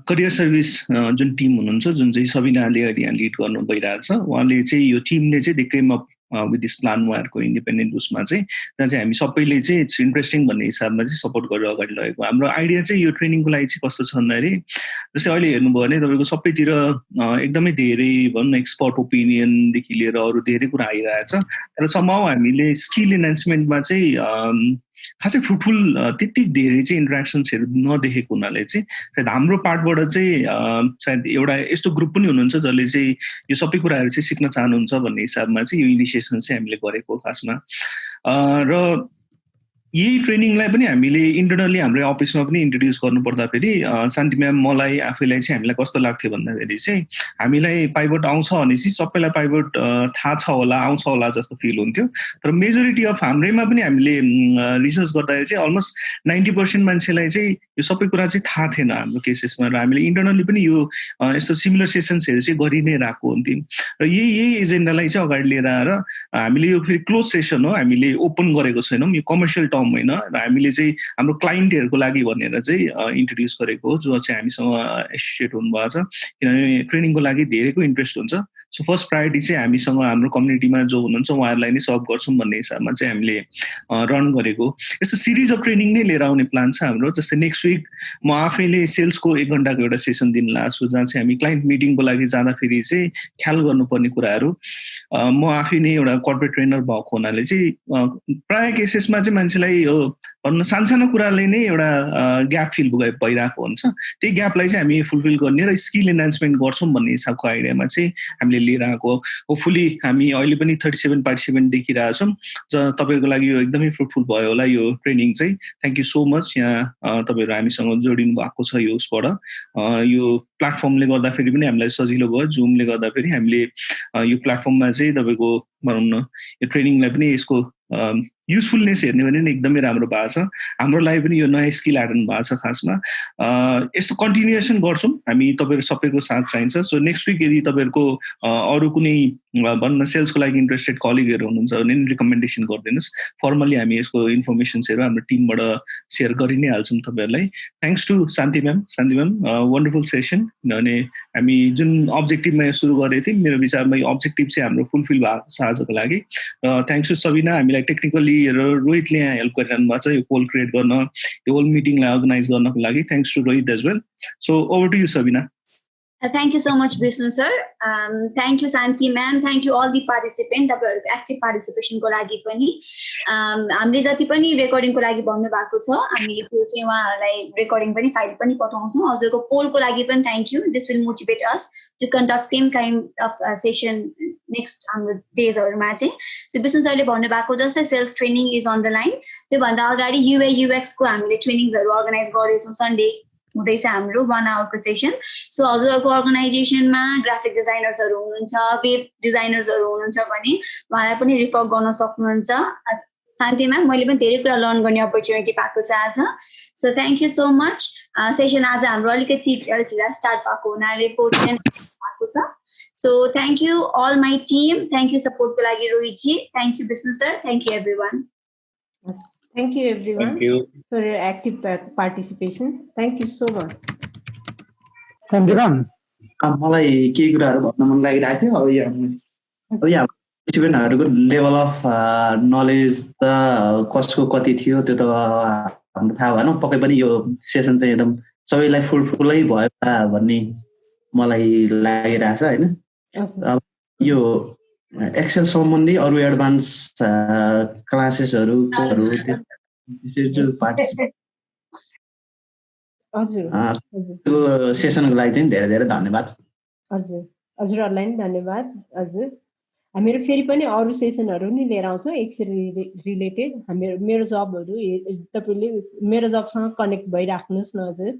करियर सर्भिस जुन टिम हुनुहुन्छ, जुन चाहिँ सबिनाले अहिले यहाँ लिड गर्नु भइरहेको छ, उहाँले चाहिँ यो टिमले चाहिँ दिक्कैमा विथ दिस प्लान उहाँहरूको इन्डिपेन्डेन्ट उसमा चाहिँ जहाँ चाहिँ हामी सबैले चाहिँ इट्स इन्ट्रेस्टिङ भन्ने हिसाबमा चाहिँ सपोर्ट गरेर अगाडि लगेको। हाम्रो आइडिया चाहिँ यो ट्रेनिङको लागि चाहिँ कस्तो छ भन्दाखेरि जस्तै अहिले हेर्नुभयो भने तपाईँको सबैतिर एकदमै धेरै भनौँ न एक्सपर्ट ओपिनियनदेखि लिएर अरू धेरै कुरा आइरहेछ, तर सम्हाउ हामीले स्किल इन्हान्समेन्टमा चाहिँ खासै फ्रुटफुल त्यति धेरै चाहिँ इन्ट्रेक्सन्सहरू नदेखेको हुनाले चाहिँ सायद हाम्रो पार्टबाट चाहिँ सायद एउटा यस्तो ग्रुप पनि हुनुहुन्छ जसले चाहिँ यो सबै कुराहरू चाहिँ सिक्न चाहनुहुन्छ भन्ने हिसाबमा चाहिँ यो इनिसिएसन चाहिँ हामीले गरेको खासमा। र यही ट्रेनिङलाई पनि हामीले इन्टरनली हाम्रो अफिसमा पनि इन्ट्रोड्युस गर्नुपर्दाखेरि शान्ति म्याम मलाई आफैलाई चाहिँ हामीलाई कस्तो लाग्थ्यो भन्दाखेरि चाहिँ हामीलाई पाइभट आउँछ भने चाहिँ सबैलाई पाइभट थाहा छ होला, आउँछ होला जस्तो फिल हुन्थ्यो। तर मेजोरिटी अफ हाम्रैमा पनि हामीले रिसर्च गर्दाखेरि चाहिँ अलमोस्ट 90% मान्छेलाई चाहिँ यो सबै कुरा चाहिँ थाहा थिएन हाम्रो केसेसमा, र हामीले इन्टरनली पनि यो यस्तो सिमिलर सेसन्सहरू चाहिँ गरि नै रहेको हुन्थ्यौँ। र यही एजेन्डालाई चाहिँ अगाडि लिएर आएर हामीले यो फेरि क्लोज सेसन हो, हामीले ओपन गरेको छैनौँ, यो कमर्सियल टर्म होइन, र हामीले चाहिँ हाम्रो क्लाइन्टहरूको लागि भनेर चाहिँ इन्ट्रोड्युस गरेको हो, जो चाहिँ हामीसँग एसोसिएट हुनुभएको छ, किनभने ट्रेनिङको लागि धेरैको इन्ट्रेस्ट हुन्छ। सो फर्स्ट प्रायोरिटी चाहिँ हामीसँग हाम्रो कम्युनिटीमा जो हुनुहुन्छ उहाँहरूलाई नै सर्भ गर्छौँ भन्ने हिसाबमा चाहिँ हामीले रन गरेको। यस्तो सिरिज अफ ट्रेनिङ नै लिएर आउने प्लान छ हाम्रो। जस्तै नेक्स्ट विक म आफैले सेल्सको 1 घन्टाको एउटा सेसन दिन लाग्छु, जहाँ चाहिँ हामी क्लाइन्ट मिटिङको लागि जाँदाखेरि चाहिँ ख्याल गर्नुपर्ने कुराहरू, म आफै नै एउटा कर्पोरेट ट्रेनर भएको हुनाले चाहिँ प्रायः केसेसमा चाहिँ मान्छेलाई भन्नु सानसानो कुराले नै एउटा ग्याप फिल भइरहेको हुन्छ। त्यही ग्यापलाई चाहिँ हामी फुलफिल गर्ने र स्किल इन्हान्समेन्ट गर्छौँ भन्ने हिसाबको आइडियामा चाहिँ हामीले लिएर आएको। होपफुली हामी अहिले पनि 37 पार्टिसिपेन्ट देखिरहेछौँ। तपाईँहरूको लागि यो एकदमै फ्रुटफुल भयो होला यो ट्रेनिङ चाहिँ। थ्याङ्क यू सो मच, यहाँ तपाईँहरू हामीसँग जोडिनु भएको छ यो उसबाट। यो प्लेटफर्मले गर्दाखेरि पनि हामीलाई सजिलो भयो, जुमले गर्दाखेरि हामीले यो प्लेटफर्ममा चाहिँ तपाईँको भनौँ न यो ट्रेनिङलाई पनि यसको युजफुलनेस हेर्ने भने नि एकदमै राम्रो भएको छ। हाम्रो लागि पनि यो नयाँ स्किल एड हुनु भएको छ खासमा। यस्तो कन्टिन्युएसन गर्छौँ हामी, तपाईँहरू सबैको साथ चाहिन्छ। सो नेक्स्ट विक यदि तपाईँहरूको अरू कुनै भनौँ न सेल्सको लागि इन्ट्रेस्टेड कलिगहरू हुनुहुन्छ भने रिकमेन्डेसन गरिदिनुहोस्। फर्मली हामी यसको इन्फर्मेसन्सहरू हाम्रो टिमबाट सेयर गरि नै हाल्छौँ तपाईँहरूलाई। Thanks to Shanti ma'am. Shanti ma'am wonderful session, किनभने हामी जुन अब्जेक्टिभमा सुरु गरेको थियौँ मेरो विचारमा यो अब्जेक्टिभ चाहिँ हाम्रो फुलफिल भएको छ आजको लागि। थ्याङ्क्स टु सबिना, हामीलाई टेक्निकली र रोहितले यहाँ हेल्प गरिरहनु भएको छ यो पोल क्रिएट गर्न, यो होल मिटिङलाई अर्गनाइज गर्नको लागि। Thanks to Rohit as well. So over to you Sabina. Thank you so much, Vishnu sir. Thank you, Santi ma'am. Thank you all the participants. तपाईँहरूको एक्टिभ पार्टिसिपेसनको लागि पनि हामीले जति पनि रेकर्डिङको लागि भन्नु भएको छ हामीले त्यो चाहिँ उहाँहरूलाई रेकर्डिङ पनि फाइल पनि पठाउँछौँ. हजुरको पोलको लागि पनि thank you. This will motivate us to conduct same kind of session next हाम्रो डेजहरूमा चाहिँ. सो विष्णु सरले भन्नुभएको जस्तै sales training is on the line. त्योभन्दा अगाडि युए युएक्सको हामीले ट्रेनिङ्सहरू अर्गनाइज गर्दैछौँ. सन्डे हुँदैछ हाम्रो 1 आवरको सेसन. सो हजुरहरूको अर्गनाइजेसनमा ग्राफिक डिजाइनर्सहरू हुनुहुन्छ, वेब डिजाइनर्सहरू हुनुहुन्छ भने उहाँलाई पनि रिफर गर्न सक्नुहुन्छ. शान्ति म्याम, मैले पनि धेरै कुरा लर्न गर्ने अपर्च्युनिटी पाएको छ आज. So thank you so much. Session आज हाम्रो अलिकति स्टार्ट भएको हुनाले 4:10 भएको छ. So thank you all my team. Thank you सपोर्टको लागि Rohitji. Thank you Vishnu sir. Thank you everyone. Thank you everyone for your active participation. Thank you so much. सन्दिराम, मलाई केही कुराहरू भन्न मन लागिरहेको थियो. अब यहाँ स्टुडेन्टहरूको लेभल अफ नलेज त कसको कति थियो त्यो त हाम्रो थाहा भएन. पक्कै पनि यो सेसन चाहिँ एकदम सबैलाई फुलफुलै भयो भन्ने मलाई लागिरहेछ होइन. अब यो एक्सेल सम्बन्धी अरू एडभान्स क्लासेसहरू सेसनको लागि चाहिँ धेरै धेरै धन्यवाद. हजुरहरूलाई नि धन्यवाद. हजुर, हामीहरू फेरि पनि अरू सेसनहरू नि लिएर आउँछौँ एक्सेल रिलेटेड. मेरो जबहरू तपाईँले मेरो जबसँग कनेक्ट भइराख्नुहोस् न हजुर.